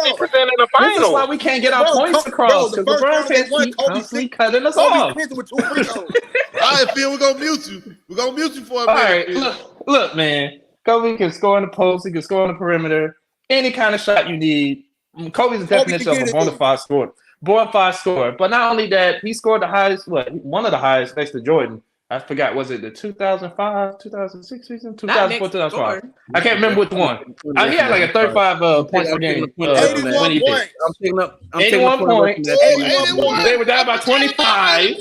the finals. This is why we can't get our points across because LeBron fans keep constantly cutting us off. All right, Phil, we're gonna mute you. We're gonna mute you for a minute. All right, look, man. Kobe can score in the post. He can score on the perimeter. Any kind of shot you need. Kobe's the definition of a bona fide scorer. Bona scorer. But not only that, he scored the highest, one of the highest next to Jordan. I forgot, was it the 2005, 2006 season? 2004, 2005. I can't remember which one. He had like a 35 points per game. 81 points. I'm 81 points. 81. They were down by 25.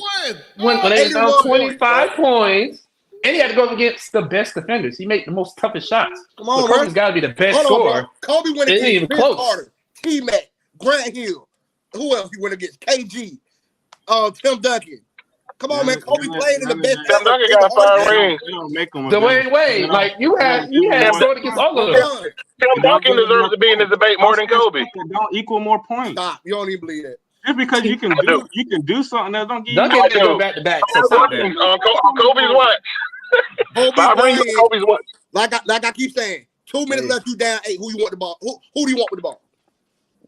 When they were down 25 points. And he had to go against the best defenders. He made the most toughest shots. Come on, so Kobe's got to be the best scorer. Kobe went against even Vince Carter, T-Mac, Grant Hill. Who else he went against? KG, Tim Duncan. Come on, man. Kobe played in the best. Tim Duncan got 5 rings. Dwayne Wade, like you had going against all of them. Tim Duncan deserves to be in the debate more than Kobe. Don't equal more points. Stop. You don't even believe that. Just because you can do something that don't give you. Duncan didn't go back to back. Kobe's what? 5 rings on Kobe's what? Like I keep saying, 2 minutes left, you down 8. Who you want the ball? Who do you want with the ball?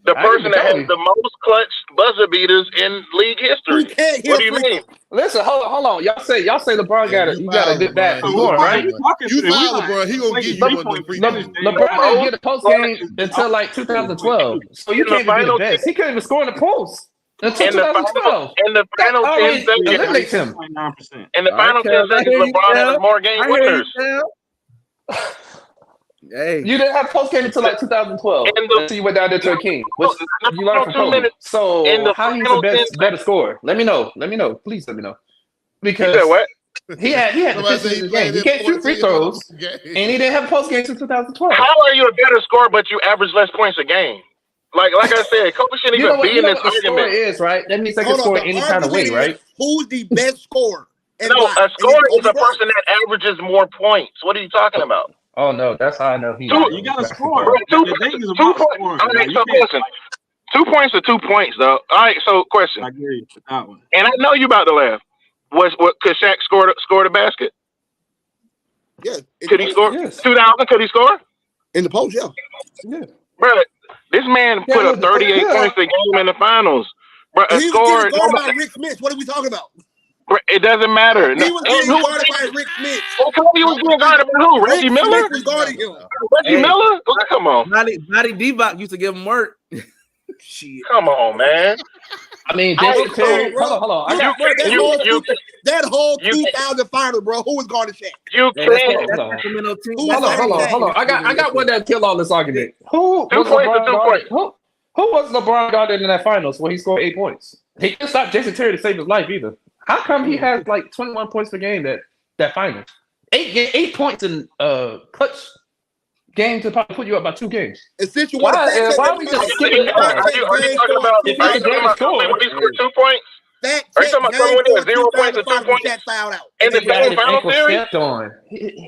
The person that has the most clutch buzzer beaters in league history. What do you mean? Listen, hold on. Y'all say LeBron got a good back score, right? You foul LeBron, he gonna give you one free throws. LeBron didn't get a post game until like 2012, so you can't even be the best. He couldn't even score in the post until 2012. In the final 10 seconds, eliminates him. In the final 10 seconds, LeBron has more game winners. Hey, you didn't have post game until like 2012. Until you went down there to a king, which you learned from Kobe. So how he's the better scorer? Let me know. Please let me know. Because he had the in the game. He can't shoot free throws, and he didn't have a post game since 2012. How are you a better scorer but you average less points a game? Like I said, Kobe shouldn't even be in this argument. Is right. That means they can score any kind of way, right? Who's the best scorer? No, a scorer is a person that averages more points. What are you talking about? Oh no, that's how I know he. You got to score. Bro, 2 points. All right, so listen. 2 points are 2 points, though. All right, so question. I agree with that one. And I know you about to laugh. Could Shaq score the basket? Yeah. Could he score? Yes. 2000? Could he score? In the post? Yeah. Bro, this man put up 38 points a game in the finals. Bro, He was getting scored by Rick Smith. What are we talking about? It doesn't matter. He was getting guarded by Rick Smith. Kobe was getting guarded by who? Reggie Miller? Smith was guarding him. Reggie Miller? Come on. Naughty Divock used to give him work. Shit. Come on, man. I mean, Jason Terry. Hold on. That whole 2000 final, bro. Who was guarding Shaq? You can't. Hold on. I got one that killed all this argument. Who 2 points or 2 points? Who was LeBron guarded in that finals where he scored 8 points? He didn't stop Jason Terry to save his life either. How come he has like 21 points per game that final? 8 points in clutch game to probably put you up by 2 games. And since you Why are we just skipping that? Are you talking about when he scored 2 points? Are you talking about someone who has 0 points or 2 points? In the same final series?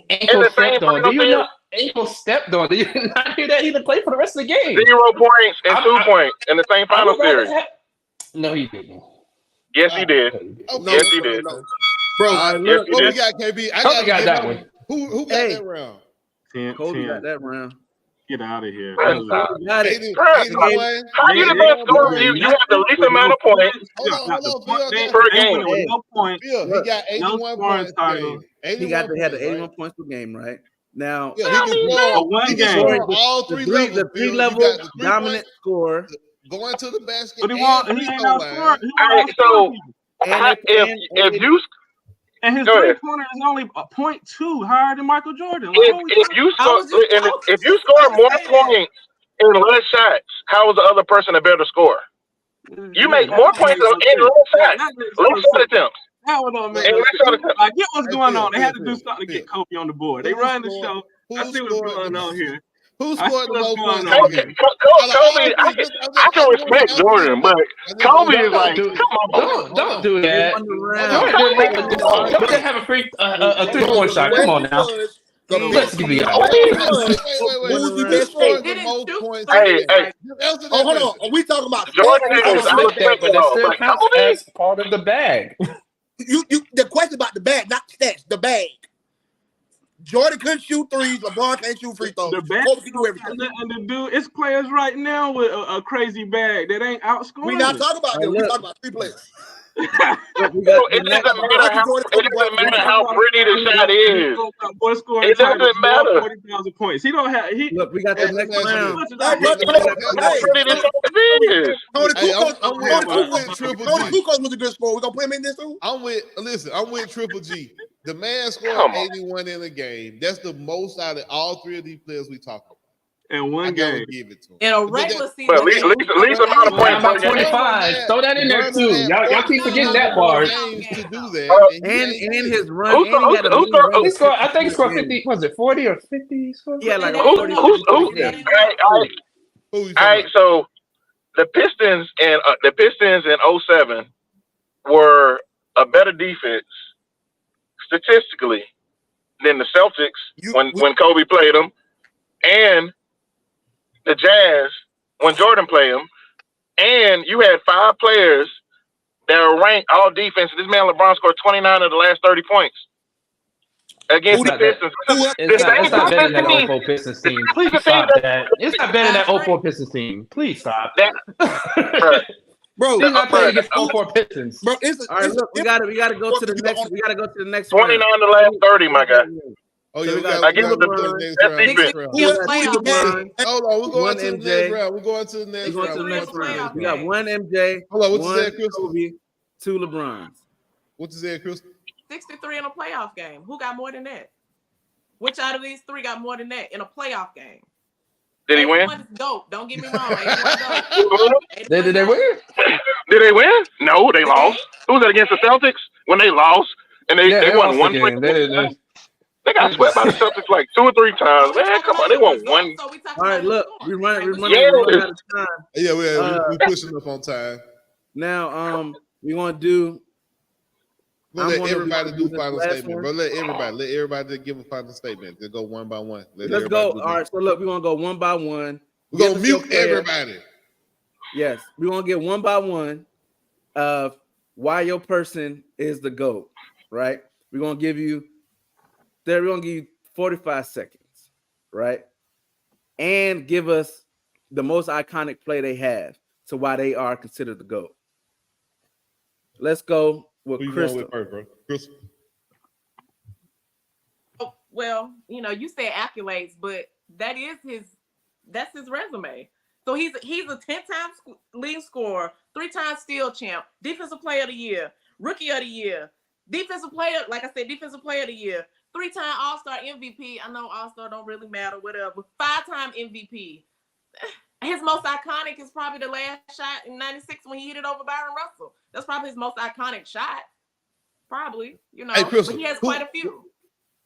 Ankle stepped on. Do you not? Ankle stepped on. Do you not hear that? He didn't play for the rest of the game. 0 points and 2 points in the same final series. No, he didn't. Yes, he did. Yes, he did. Bro, Yes, what we got, KB? Kobe got that one. Who got that round? Kobe got that round. Get out of here. How you the best scorer? You have the least amount of points per game. No points. He got 81 points per game. He had the 81 points per game, right? Now, he can score all three levels. The 3-level dominant score. Going to the basket. But he ain't outscored. If you and his 3-pointer is only a 0.2 higher than Michael Jordan. If you score more points in less shots, how is the other person a better scorer? You make more points in less shots. Less shot attempts. I get what's going on. They had to do something to get Kobe on the board. They run the show. I see what's going on here. Who scored the most points? Kobe, I can respect Jordan, but Kobe is like, come on, don't do that. Jordan have a 3-point shot. Come on now. Let's give you Who's the best scorer? Hey. Oh, hold on. Are we talking about Jordan? I respect it all, but Kobe is part of the bag. The question about the bag, not stats, the bag. Jordan couldn't shoot threes. LeBron can't shoot free throws. The bag can do everything. And the dude, it's players right now with a crazy bag that ain't outscoring. We're not talking about them. We're talking about 3 players. It doesn't matter how pretty the shot is. It doesn't matter. 40,000 points. He don't have. Look, we got the next round. I'm with Triple G. Kukoc was a good scorer. We're gonna put him in this too. I'm with Triple G. The man scored 81 in a game. That's the most out of all 3 of these players we talk about. In one game. Give it to him. In a regular season. Well, least amount of points. About 25. Throw that in there too. Y'all keep forgetting that part. To do that. And his run. He scored. I think he scored 50. Was it 40 or 50? Yeah, like All right, so the Pistons in 07 were a better defense statistically than the Celtics when Kobe played them, and the Jazz when Jordan played them, and you had 5 players that were ranked all defense. This man LeBron scored 29 of the last 30 points against the Pistons. It's not better than that 04 Pistons team. Please stop that. It's not better than that 04 Pistons team. Please stop. Bro, they're not playing against 04 Pistons. Bro, all right, look, we gotta go to the next. We gotta go to the next. 29 of the last 30, my guy. Oh yeah, I give it the Hold on, we're going to the next round. We're going to the next round. We got 1 MJ. Hold on, what's that, Chris? Kobe, 2 LeBrons. What's that, Chris? 63 in a playoff game. Who got more than that? Which out of these 3 got more than that in a playoff game? Did he win? Dope. Don't get me wrong. Did they win? Did they win? No, they lost. Who was that against the Celtics? When they lost and they won one game. They got swept by the Celtics like 2 or 3 times. Man, come on, they won one. All right, look, we running out of time. Yeah, we're pushing up on time. Now, we want to do. Let everybody do final statement, bro. Let everybody give a final statement. They go one by one. Let's go. All right, so look, we're gonna go one by one. We're gonna mute everybody. Yes, we're gonna get one by one of why your person is the GOAT, right? We're gonna give you 45 seconds, right? And give us the most iconic play they have to why they are considered the GOAT. Let's go. Well, Who you Crystal. going with first, bro? Crystal. Oh, well, you said accolades, but that's his resume. So he's a 10-time leading scorer, 3-time steal champ, defensive player of the year, rookie of the year, defensive player of the year, 3-time All-Star MVP. I know All-Star don't really matter, whatever. 5-time MVP. His most iconic is probably the last shot in '96 when he hit it over Byron Russell. That's probably his most iconic shot. Probably, Hey, Crystal, but he has quite a few.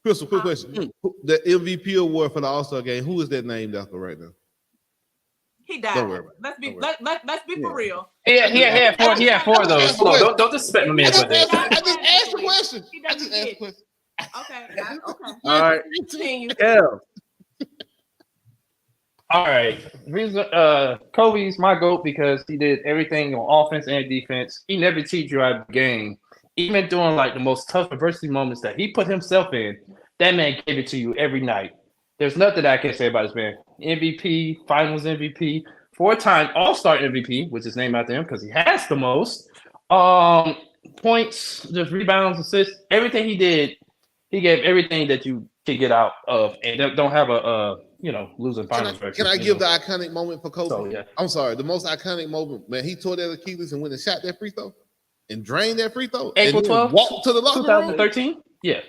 Crystal, quick question. The MVP award for the All-Star game, who is that named after right now? He died. Don't worry about it. Let's be for real. He had four of those. No, don't disrespect my man's birthday. I just asked the question. Okay. All right. Continue. Hell. All right. Reason Kobe's my GOAT because he did everything on offense and defense. He never cheated you out of the game. Even during like the most tough adversity moments that he put himself in, that man gave it to you every night. There's nothing I can say about this man. MVP, Finals MVP, 4-time All-Star MVP, which is named after him because he has the most. Points, just rebounds, assists, everything he did, he gave everything that you could get out of, and don't have a losing finals record. Can I give the iconic moment for Kobe? So, yeah. I'm sorry, the most iconic moment, man. He tore that Achilles and went and shot that free throw and drained that free throw. April 12th, walked to the locker room. 2013. Yeah.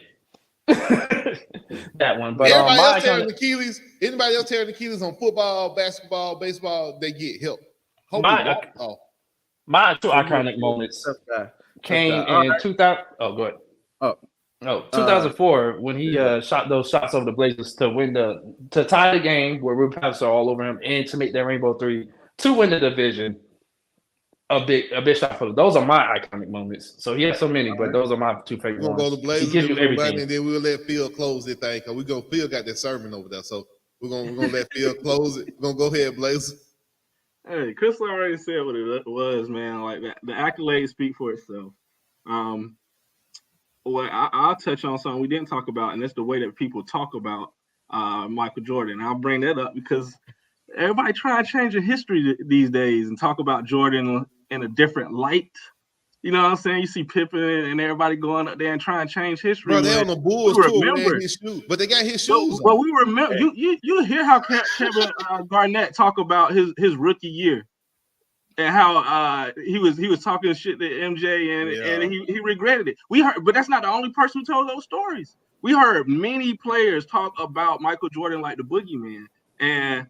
That one, but everybody else tearing Achilles. Anybody else tearing Achilles on football, basketball, baseball, they get help. My two iconic moments came in 2000. Oh, go ahead. 2004 when he shot those shots over the Blazers to tie the game where Ruben Patterson all over him and to make that rainbow three to win the division. A big shot for them. Those are my iconic moments. So he has so many, but those are my two favorite ones. We're gonna go to Blazers, he gives you everything. and then we'll let Phil close this thing because Phil got that sermon over there. So we're gonna let Phil close it. We're gonna go ahead, Blazers. Hey, Chris already said what it was, man. Like that, the accolades speak for itself. Well, I'll touch on something we didn't talk about, and that's the way that people talk about Michael Jordan. I'll bring that up because everybody trying to change the history these days and talk about Jordan in a different light. You know what I'm saying? You see Pippen and everybody going up there and trying to change history. Bro, they on the Bulls too, but they got his shoes. Well, we remember you hear how Kevin Garnett talk about his rookie year and how he was talking shit to MJ and he regretted it. We heard, but that's not the only person who told those stories. We heard many players talk about Michael Jordan like the boogeyman, and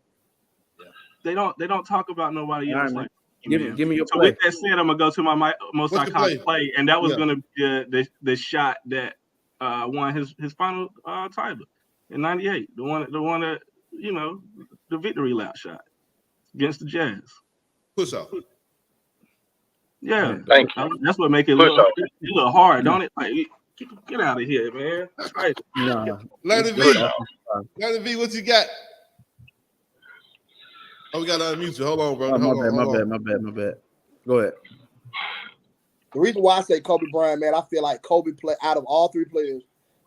they don't talk about nobody else like. Give me your so play. With that said, I'm gonna go to my most iconic play, and that was gonna be the shot that won his final title in '98. The one that the victory lap shot against the Jazz. Push off. Yeah, thank you. That's what make it look hard, don't it? Like, get out of here, man. That's right. No. Larry V, what you got? Oh, we got to unmute you. Hold on, bro. My bad. Go ahead. The reason why I say Kobe Bryant, man, I feel like Kobe played out of all three players.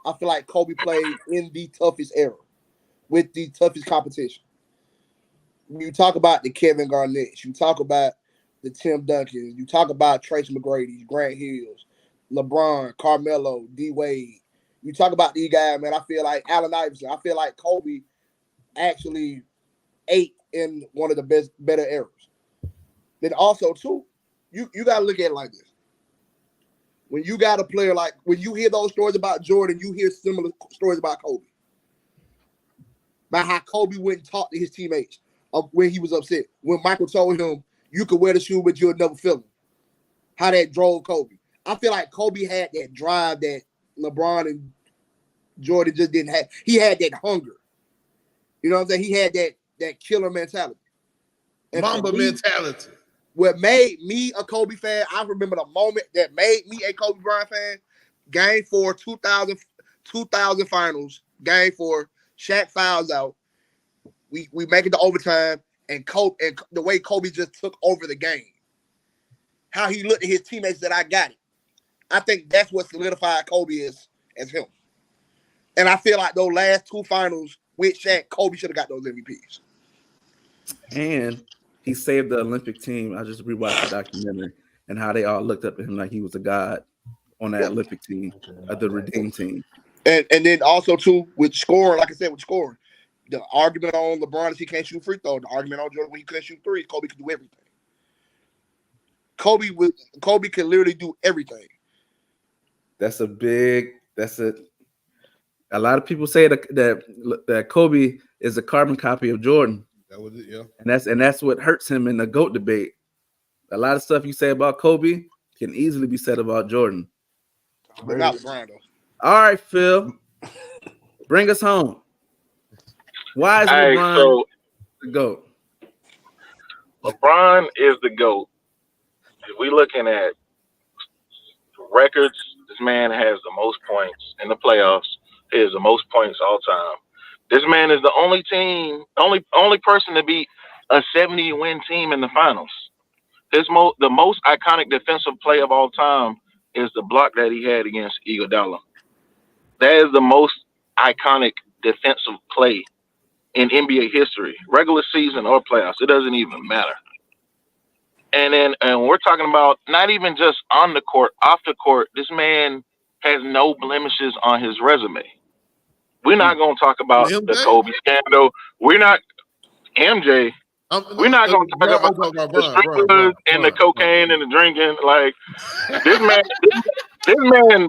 I feel like Kobe played in the toughest era with the toughest competition. You talk about the Kevin Garnetts, you talk about the Tim Duncans, you talk about Tracy McGrady's, Grant Hills, LeBron, Carmelo, D Wade. You talk about these guys, man. I feel like Allen Iverson. I feel like Kobe actually ate in one of the better eras. Then also too, you got to look at it like this. When you got a player like, when you hear those stories about Jordan, you hear similar stories about Kobe. About how Kobe went and talked to his teammates when he was upset. When Michael told him, you could wear the shoe, but you'll never feel them. How that drove Kobe. I feel like Kobe had that drive that LeBron and Jordan just didn't have. He had that hunger. You know what I'm saying? He had that killer mentality. And Mamba mentality. What made me a Kobe fan, I remember the moment that made me a Kobe Bryant fan. Game 4, 2000 finals. Game 4, Shaq fouls out. We make it to overtime, and the way Kobe just took over the game. How he looked at his teammates that I got it. I think that's what solidified Kobe as him. And I feel like those last 2 finals with Shaq, Kobe should have got those MVPs. And he saved the Olympic team. I just rewatched the documentary and how they all looked up to him like he was a god. on that Olympic team, the redeem team. And then also too with scoring, like I said, with scoring, the argument on LeBron is he can't shoot free throw. The argument on Jordan when he couldn't shoot threes, Kobe could do everything. Kobe can literally do everything. A lot of people say that Kobe is a carbon copy of Jordan. That was it, yeah. And that's what hurts him in the GOAT debate. A lot of stuff you say about Kobe can easily be said about Jordan. But not LeBron though. All right, Phil. Bring us home. Why is LeBron the GOAT? LeBron is the GOAT. If we looking at records, this man has the most points in the playoffs. He has the most points all time. This man is the only person to beat a 70-win team in the finals. The most iconic defensive play of all time is the block that he had against Iguodala. That is the most iconic defensive play in NBA history, regular season or playoffs. It doesn't even matter. And we're talking about not even just on the court, off the court. This man has no blemishes on his resume. We're not going to talk about the Kobe scandal. We're not MJ. We're not going to talk about the strippers and the cocaine and the drinking. Like this man,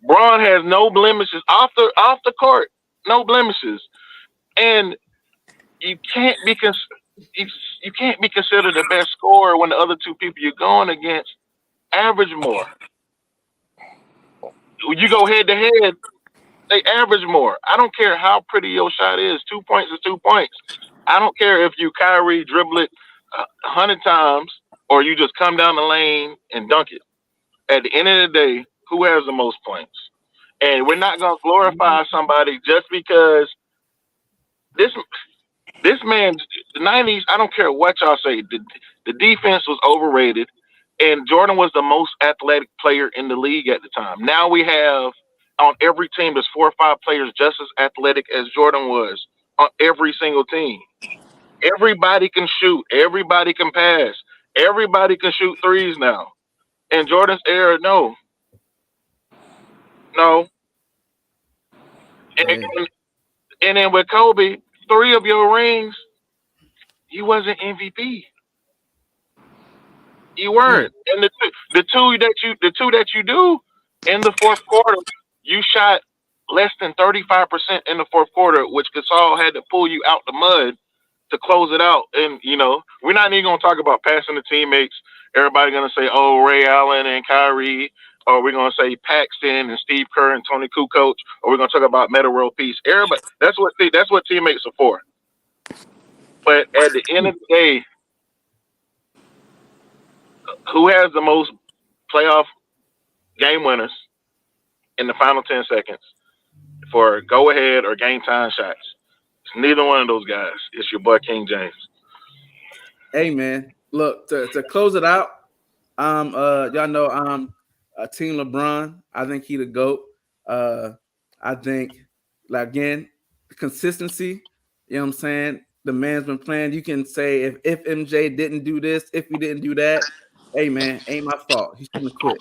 Bron has no blemishes off the court, no blemishes, and you can't be considered the best scorer when the other two people you're going against average more. When you go head to head, they average more. I don't care how pretty your shot is. 2 points is 2 points. I don't care if you Kyrie dribble it 100 times or you just come down the lane and dunk it. At the end of the day, who has the most points? And we're not going to glorify somebody just because this man, the 90s, I don't care what y'all say, the defense was overrated, and Jordan was the most athletic player in the league at the time. Now we have, on every team, there's 4 or 5 players just as athletic as Jordan was on every single team. Everybody can shoot. Everybody can pass. Everybody can shoot threes now. In Jordan's era, no. And then with Kobe, 3 of your rings, you wasn't MVP. You weren't. And the two that you do in the fourth quarter, you shot less than 35% in the fourth quarter, which Gasol had to pull you out the mud to close it out. And we're not even gonna talk about passing the teammates. Everybody gonna say, oh, Ray Allen and Kyrie, or we're gonna say Paxton and Steve Kerr and Tony Kukoc, or we're gonna talk about Metta World Peace. Everybody, that's what teammates are for. But at the end of the day, who has the most playoff game winners in the final 10 seconds for go ahead or game time shots? It's neither one of those guys. It's your boy King James. Hey man, look, to close it out, y'all know I'm Team LeBron. I think he the GOAT. I think, again, consistency, you know what I'm saying? The man's been playing. You can say if MJ didn't do this, if he didn't do that, hey man, ain't my fault. He shouldn't have quit.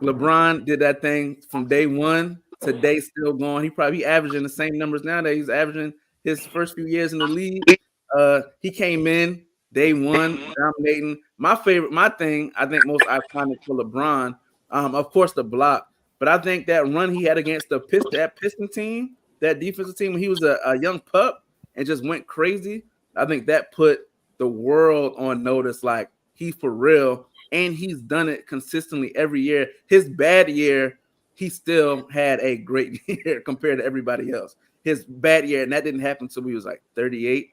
LeBron did that thing from day one. Today still going. He averaging the same numbers nowadays. He's averaging his first few years in the league. He came in day one, dominating. My thing, I think most iconic for LeBron, of course the block, but I think that run he had against that Piston team, that defensive team when he was a young pup and just went crazy. I think that put the world on notice, like he's for real, and he's done it consistently every year. His bad year, he still had a great year compared to everybody else. His bad year, and that didn't happen until he was like 38.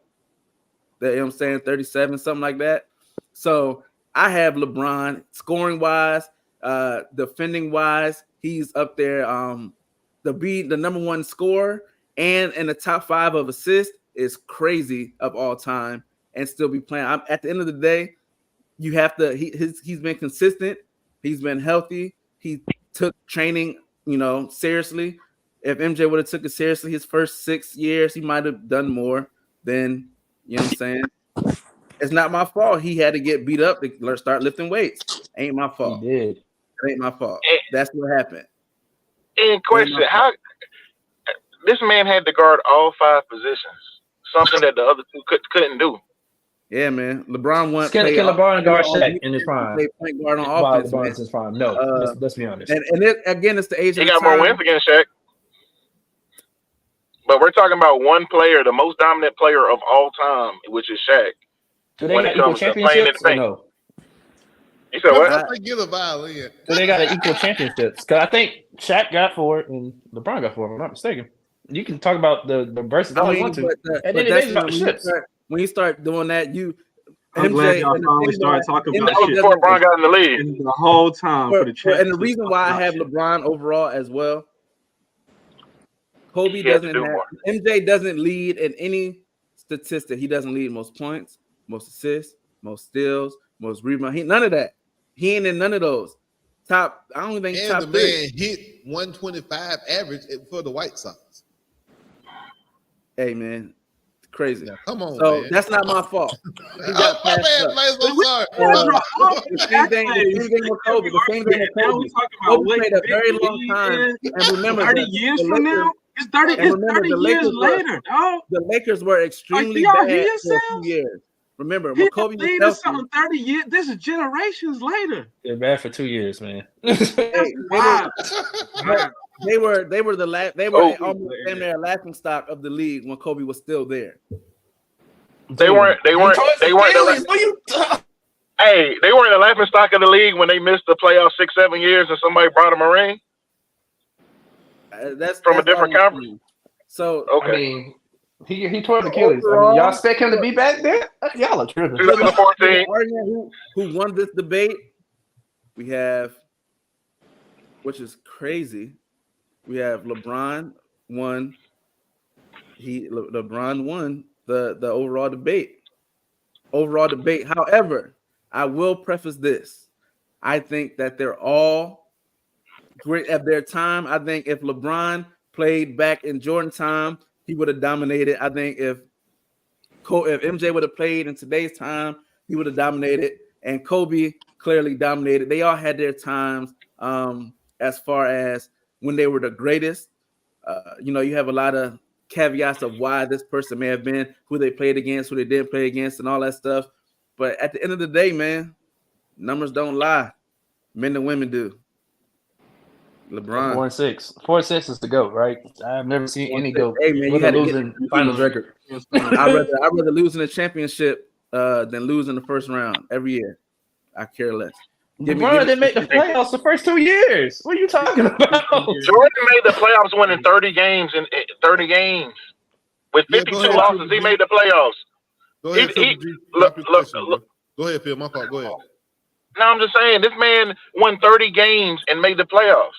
You know what I'm saying? 37, something like that. So I have LeBron scoring wise, defending wise. He's up there. The number one scorer and in the top 5 of assists is crazy of all time, and still be playing. At the end of the day, you have to. He's been consistent. He's been healthy. He took training, seriously. If MJ would have took it seriously his first 6 years, he might have done more than. You know what I'm saying? It's not my fault. He had to get beat up to start lifting weights. Ain't my fault. He did. It ain't my fault. That's what happened. In question, how this man had to guard all 5 positions, something that the other 2 couldn't do. Yeah, man. LeBron won. Can LeBron guard Shaq in his prime? Play point guard on While offense, LeBron's man. in his prime. No, let's be honest. And again, it's the age He of the got more time. wins against Shaq. But we're talking about one player, the most dominant player of all time, which is Shaq. Do they got equal championships or no? You said what? I get a violin. So they got an equal championships. Because I think Shaq got 4 and LeBron got 4, if I'm not mistaken. You can talk about the versus all you want to. And then it's about the ships. When you start doing that, I'm glad y'all finally started talking about shit. Before LeBron got in the league. The whole time for the championship. And the reason why I have LeBron overall as well, Kobe doesn't have, MJ doesn't lead in any statistic. He doesn't lead most points, most assists, most steals, most rebounds. None of that. He ain't in none of those. I don't think top 3. And the man hit 125 average for the White Sox. Hey, man. Crazy. Yeah, come on, so man. That's not my fault. He got my bad, man. So sorry. The same thing with Kobe. The same thing with Kobe. Kobe played a very long time. And remember, 30 years from now, it's 30 years later, dog. The Lakers were extremely bad for a few years. Remember, when Kobe was healthy, 30 years. This is generations later. They're bad for 2 years, man. They were the last. They were almost their laughing stock of the league when Kobe was still there. They weren't. Hey, they weren't the laughing stock of the league when they missed the playoffs 6-7 years and somebody brought them a ring. That's a different conference. So okay. I mean, he tore the Achilles. I mean, y'all expect him to be back there? Y'all are tripping. 2014. Who won this debate? We have, which is crazy. We have LeBron won. LeBron won the overall debate. However, I will preface this. I think that they're all great at their time. I think if LeBron played back in Jordan time, he would have dominated. I think if MJ would have played in today's time, he would have dominated. And Kobe clearly dominated. They all had their times as far as when they were the greatest. You have a lot of caveats of why this person may have been, who they played against, who they didn't play against, and all that stuff. But at the end of the day, man, numbers don't lie. Men and women do. LeBron. 4-6 is the GOAT, right? I've never seen any GOAT with a losing finals record. I'd rather lose in a championship than lose in the first round every year. I care less. LeBron didn't make the playoffs the first 2 years. What are you talking about? Jordan made the playoffs winning 30 games in 30 games. With 52 losses, he made the playoffs. Go ahead, Go ahead, Phil. My fault. Go ahead. No, I'm just saying, this man won 30 games and made the playoffs.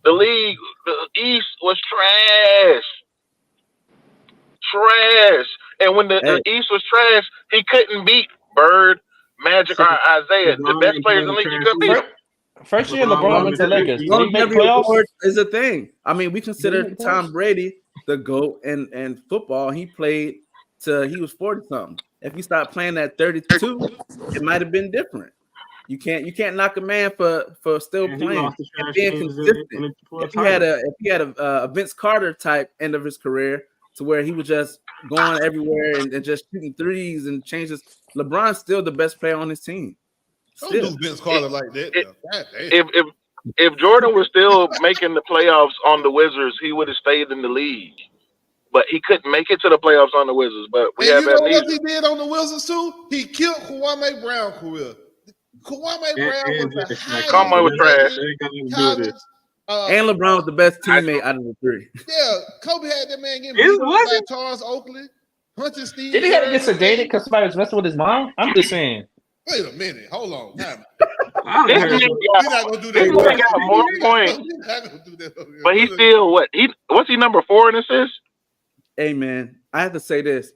The league, the East was trash. And when the East was trash, he couldn't beat Bird, Magic, or Isaiah. The best players in the league, he couldn't beat them. First year LeBron went to the Lakers. Did he make playoffs? Is a thing. I mean, we consider Tom Brady the GOAT and football. He played he was 40-something. If he stopped playing at 32, it might have been different. You can't knock a man for still playing and being consistent. If he had a Vince Carter type end of his career to where he was just going everywhere and just shooting threes and changes, LeBron's still the best player on his team. Don't do Vince Carter like that. If Jordan was still making the playoffs on the Wizards, he would have stayed in the league. But he couldn't make it to the playoffs on the Wizards. But we have what he did on the Wizards too? He killed Kwame Brown's career. Kwame Brown was the highest. And LeBron was the best teammate out of the three. Yeah, Kobe had that man getting beat by Charles Oakley, Hunter Steve. Did he have to get sedated because somebody was messing with his mom? I'm just saying. Wait a minute, hold on. We're not gonna do that. He got more points. But he's still what's he number 4 in assists? Hey man, I have to say this.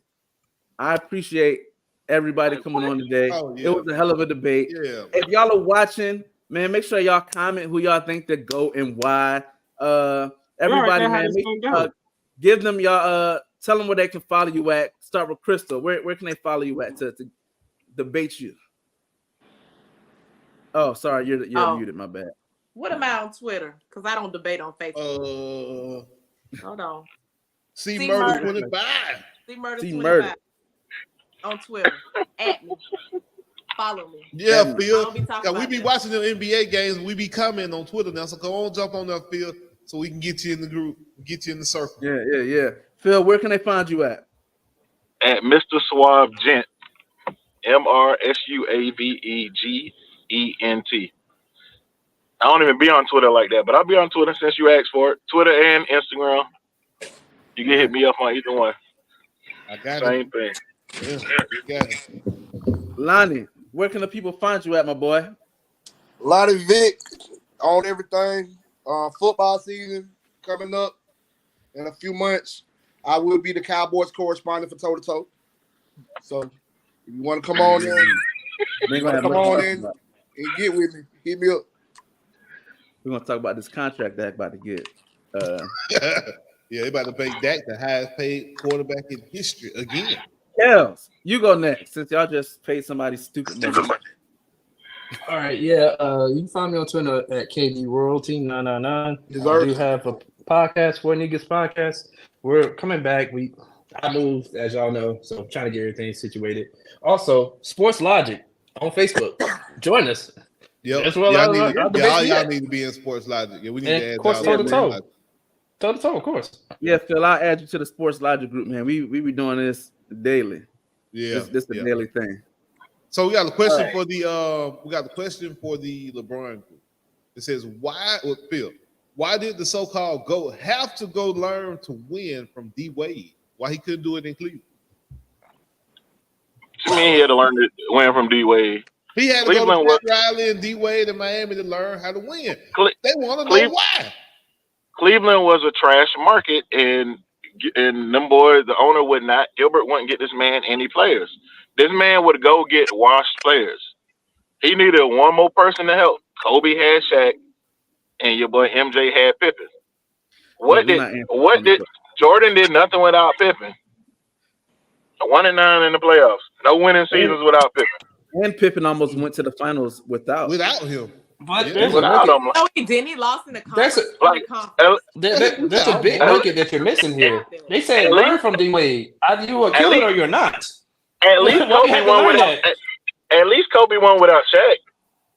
I appreciate everybody coming on today. Oh, yeah. It was a hell of a debate. Yeah. If y'all are watching, man, make sure y'all comment who y'all think the GOAT and why. Everybody, man, give them y'all. Tell them where they can follow you at. Start with Crystal. Where can they follow you at to debate you? Oh, sorry, you're muted. My bad. What am I on Twitter? Because I don't debate on Facebook. Hold on. C C Murder Murder. 25. C Murder C 25 Murder. on Twitter. At me. Follow me. Yeah, Yeah, Phil. I'll be talking Yeah, we about be that. watching the NBA games. We be commenting on Twitter now. So come on, jump on there, Phil, so we can get you in the group, get you in the circle. Yeah. Phil, where can they find you at? At Mr. Suave Gent. MrSuavegent. I don't even be on Twitter like that, but I'll be on Twitter since you asked for it. Twitter and Instagram. You can hit me up on either one. I got Same thing. it. Yeah, got it. Lonnie, where can the people find you at, my boy? Lonnie Vic on everything. Football season coming up in a few months. I will be the Cowboys correspondent for Toe2Toe. So if you want to come on in, and get with me, hit me up. We're gonna talk about this contract that about to get. Yeah, they about to pay Dak the highest paid quarterback in history again. Kels, you go next since y'all just paid somebody stupid money. All right, yeah. You can find me on Twitter at KD Royalty 999. I do have a podcast, For Niggas Podcast. We're coming back. I moved, as y'all know, so I'm trying to get everything situated. Also, Sports Logic on Facebook. Join us. Yep. That's what y'all y'all need to be in Sports Logic. Yeah, we need And to add of course, y'all Toe2Toe. Toe2Toe, of course. Yeah, Phil, I'll add you to the Sports Logic group, man. We be doing this daily. Yeah, this a daily thing. So we got a question for the LeBron group. It says, Phil, why did the so-called GOAT have to go learn to win from D Wade? Why he couldn't do it in Cleveland? I mean, he had to learn to win from D Wade. He had to go to Pat Riley and D Wade in Miami to learn how to win. They want to know why. Cleveland was a trash market, and them boys, the owner Gilbert wouldn't get this man any players. This man would go get washed players. He needed one more person to help. Kobe had Shaq, and your boy MJ had Pippen. Jordan did nothing without Pippen. 1-9 in the playoffs. No winning seasons without Pippen. And Pippen almost went to the finals without him. But without him. No, he didn't. He lost in the conference. That's a big bucket that you're missing here. They said learn from D Wade. Either you a killer or you're not. At least Kobe won without. At least Kobe won without Shaq.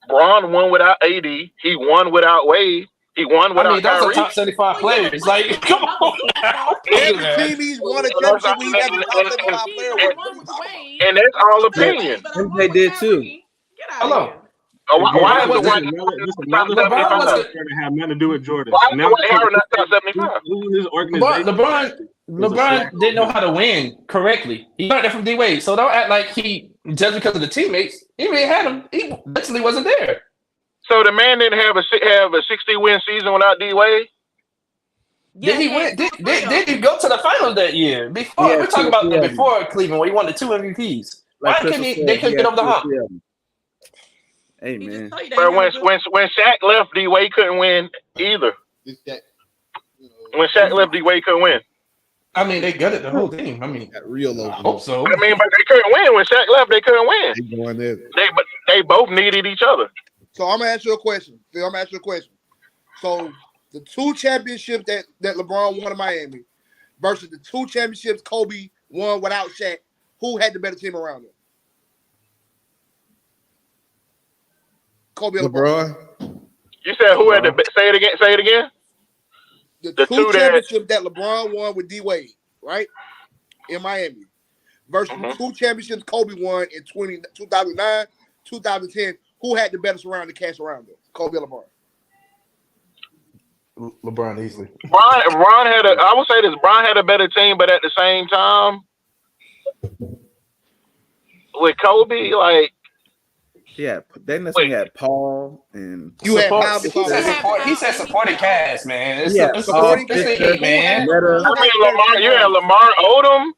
Bron won without AD. He won without Wade. He won without those Kyrie. are top 75 players. Like, come on now. Every team he's won a championship, we have a top 75 player. And that's all opinion. They did too. Hello. Why was LeBron have nothing to do with Jordan? Why was Harry not top 75? His organization. LeBron didn't know how to win correctly. He learned that from D Wade. So don't act like he just because of the teammates. He really had him. He literally wasn't there. So the man didn't have a 60-win season without D Wade. Did he win? Did he go to the finals that year? Before we're talking about that before Cleveland, where he won the 2 MVPs. Why couldn't they couldn't get over the hump? Hey man, but when Shaq left, D Wade couldn't win either. When Shaq left, D Wade couldn't win. I mean, they gutted the whole team. I mean, real I hope so. I mean, but they couldn't win when Shaq left. They couldn't win. They both needed each other. So I'm gonna ask you a question. Phil, I'm gonna ask you a question. So the 2 championships that LeBron won in Miami versus the 2 championships Kobe won without Shaq, who had the better team around him? Kobe or LeBron? You said who had the say it again? The 2 championships that LeBron won with D Wade, right? In Miami. Versus the 2 championships Kobe won in 2009, 2010. Who had the better surrounding cast around him? Kobe or LeBron? LeBron easily. Bron had I would say this. Bron had a better team, but at the same time, with Kobe, like they necessarily had Paul and you had Paul. He said supporting cast, man. It's supporting cast, man. I mean, Lamar. You had Lamar Odom,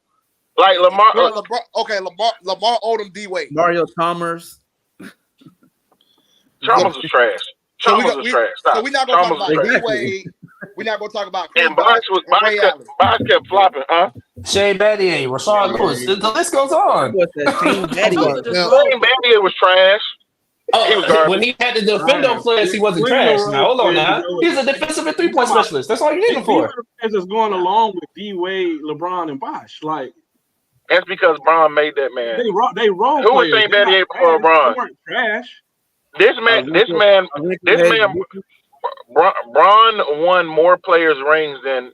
like Lamar. Lamar Odom, D Wade, Mario Chalmers. Chalmers was trash. So we're not gonna talk about D Wade. We're not gonna talk about. And Bosh kept flopping, huh? Shane Battier, Rashard Lewis. The list goes on. Shane Battier was trash. When he had to defend those players, he wasn't trash. Now, hold on now. He's a defensive and three-point specialist. That's all you need him for. He's just going along with D-Wade, LeBron, and Bosh. Like, that's because Bron made that man. They role Who was players. saying that he ain't for LeBron? They weren't trash. Bron won more players rings than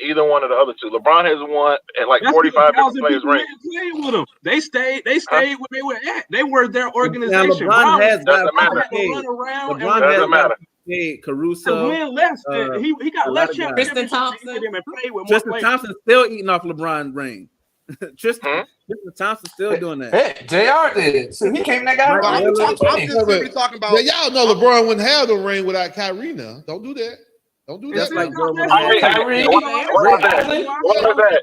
either one of the other two. LeBron has won at like 45 different players rings. Played with them. They stayed where they were at. They were their organization. LeBron has doesn't matter. LeBron doesn't matter. Caruso. Win less. He got less championships. Tristan Thompson. Tristan Thompson still eating off LeBron's ring. Tristan Thompson still doing that. Hey, JR did. So he came that guy. I'm just simply talking about. Yeah, y'all know LeBron wouldn't have the ring without Kyrie now. Don't do that. Don't do That's that. like Kyrie. What was that?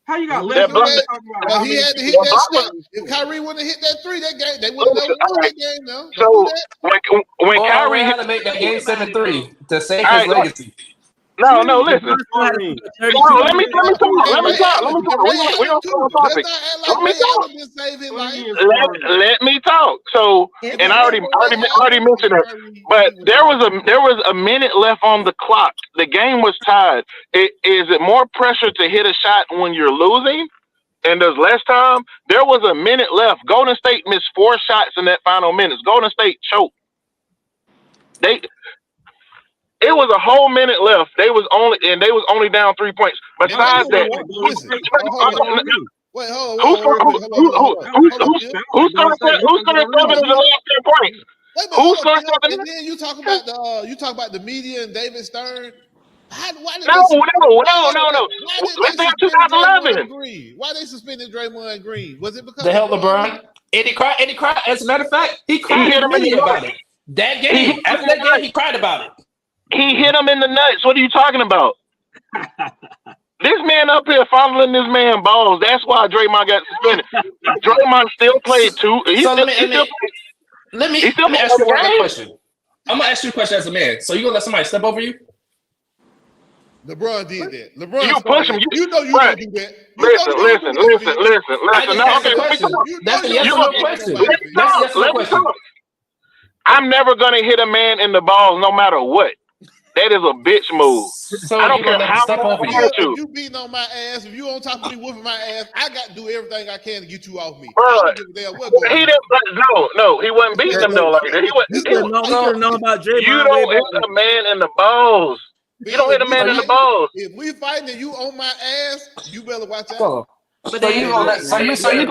How you got That less? Well, he had to hit that shot. If Kyrie wouldn't have hit that three, that game, they wouldn't have won that game now. So when Kyrie had hit to make that game 7-3 to save All his right, legacy. No, listen. Let me talk. We don't talk on topic. Let me talk. So, and I already mentioned it, but there was a minute left on the clock. The game was tied. Is it more pressure to hit a shot when you're losing, and there's less time? There was a minute left. Golden State missed 4 shots in that final minutes. Golden State choked. It was a whole minute left. They was only down 3 points. Besides that, wait, hold on. Who's going to 7 in the last 10 points? Who's going to 7? And then you talk about the media and David Stern. No. Let's say 2011. Why they suspended Draymond Green? Was it because The hell, LeBron? And he cried. As a matter of fact, he cried about it. That game, after that game, he cried about it. He hit him in the nuts. What are you talking about? This man up here fondling this man balls. That's why Draymond got suspended. Draymond still played too. Let me ask you one question. I'm gonna ask you a question as a man. So you gonna let somebody step over you? LeBron did that. LeBron, you push him. You know you don't do that. Listen. No, okay. That's a yes or no question. That's a yes or no question. I'm never gonna hit a man in the balls, no matter what. That is a bitch move. So I don't care how much if you beating on my ass, if you on top of me whooping my ass, I got to do everything I can to get you off me. Bro, he wasn't beating him though like that. You don't hit a man in the balls. You don't hit a man in the balls. If we fighting and you on my ass, you better watch out. So you gonna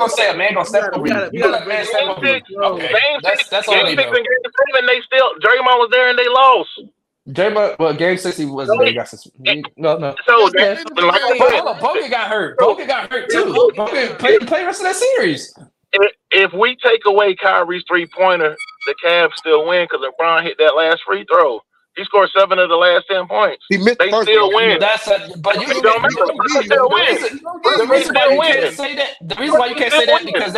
say a man gonna step over you? You gonna let a man step over you? Okay, that's all they know. They still Draymond was there and they lost. Draymond, well, game 6 he wasn't there. He got suspended. No. So that's like Bogut got hurt. Bogut got hurt too. Bogut played the rest of that series. If we take away Kyrie's 3-pointer, the Cavs still win because LeBron hit that last free throw. He scored 7 of the last 10 points. He missed they still win. But you don't matter. Still win. The reason why you can't say that. The reason why you can't say that because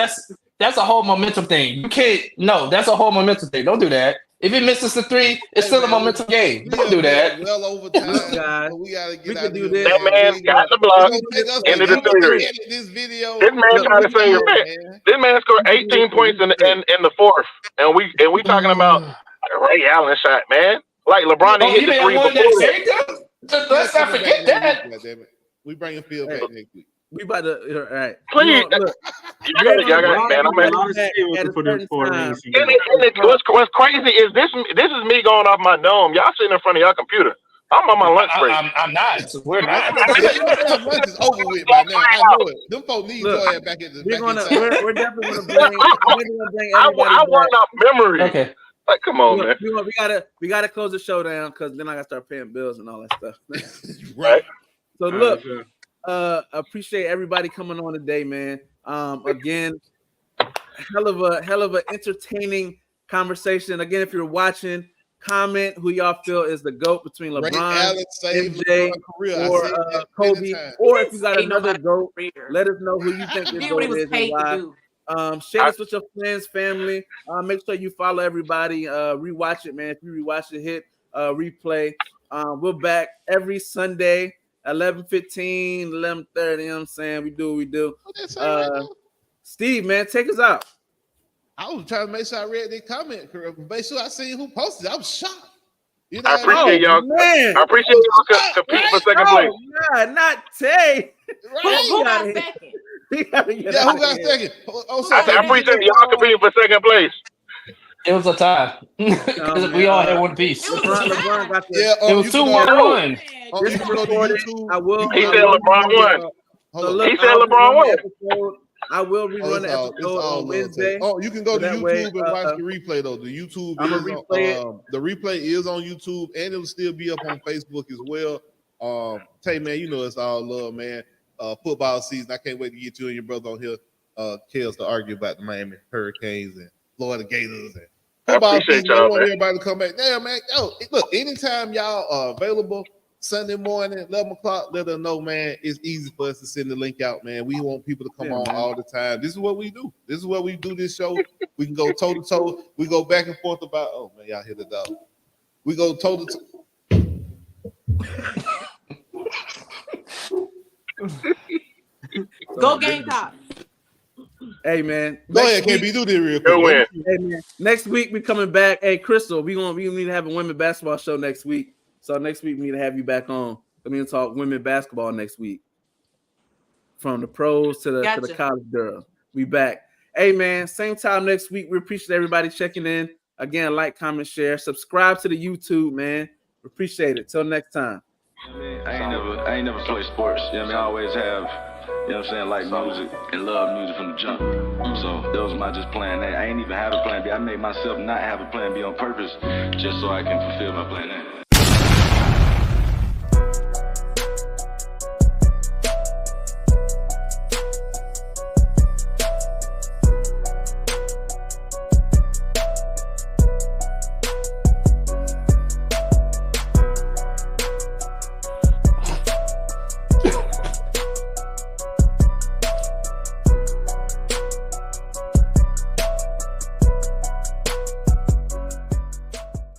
that's a whole momentum thing. You can't. No, that's a whole momentum thing. Don't do that. If he misses the 3, it's still a momentum game. Don't do that. Well over time. We gotta get out do this. That man got the block into the series. This video. This man trying to say your bet. This man scored 18 points in the 4th, and we talking about Ray Allen shot, man. Like LeBron didn't hit the 3 before. Let's not forget that. We bringing Phil back next week. We about to all right. Please, What's crazy is this is me going off my dome. Y'all sitting in front of y'all computer. I'm on my lunch break. I'm not. We're not. Lunch is over with by now. I know it. Them folks need your ass back in the. We're definitely gonna bring everybody. I want up memory. Okay. Like, come on, man. We gotta close the show down because then I gotta start paying bills and all that stuff. Right. So look. Appreciate everybody coming on today, man. Again, hell of a entertaining conversation. Again, if you're watching, comment who y'all feel is the GOAT between LeBron, MJ, or Kobe, or if you got another GOAT, let us know who you think your GOAT is and why. Share this with your friends, family. Make sure you follow everybody. Rewatch it, man. If you rewatch it, hit replay. We're back every Sunday. 11:15, 11:30, you know what I'm saying? We do what we do. Steve, man, take us out. I was trying to make sure I read their comment correct. Make sure I seen who posted it. I was shocked. You know I what I appreciate mean? y'all. Man. I appreciate y'all competing for second place. Nah, not Tay. Right? Who got He second? gotta get Yeah, out who of got here. second? Oh, so I said I appreciate y'all competing for second place. It was a tie because we all had one piece. It was LeBron got the. yeah, It was you 2-1. Man, you This can is go to recorded. YouTube. I will. He I said will LeBron rerun won. the- Hold So on. look, He said I'll LeBron rerun won. the episode. I will rerun the it's episode all on love, Tay. Wednesday. Oh, you can go So to that YouTube way, and watch the replay though. The YouTube I'ma is replay it. on, the replay is on YouTube and it'll still be up on Facebook as well. Tay, man, you know it's all love, man. Football season. I can't wait to get you and your brother on here, Kels, to argue about the Miami Hurricanes and Florida Gators and I football appreciate season. I y'all, want man. everybody to come back. Damn, man. Yo, look, anytime y'all are available Sunday morning, 11 o'clock, let us know, man. It's easy for us to send the link out, man. We want people to come on all the time. This is what we do. This is what we do this show. We can go toe to toe. We go back and forth about, oh, man, y'all hear the dog. We go toe to toe. go Gamecocks. Hey man, Go ahead, KB, do this real quick. Go win. Hey man, next week we coming back. Hey Crystal, we need to have a women basketball show next week. So next week we need to have you back on. We're gonna talk women basketball next week. From the pros to the college girls. We back. Hey man, same time next week. We appreciate everybody checking in. Again, like, comment, share, subscribe to the YouTube, man. We appreciate it. Till next time. I ain't never played sports. You know what I mean? I always have, you know what I'm saying, like music and love music from the jump. So that was my just plan A. I ain't even have a plan B. I made myself not have a plan B on purpose just so I can fulfill my plan A.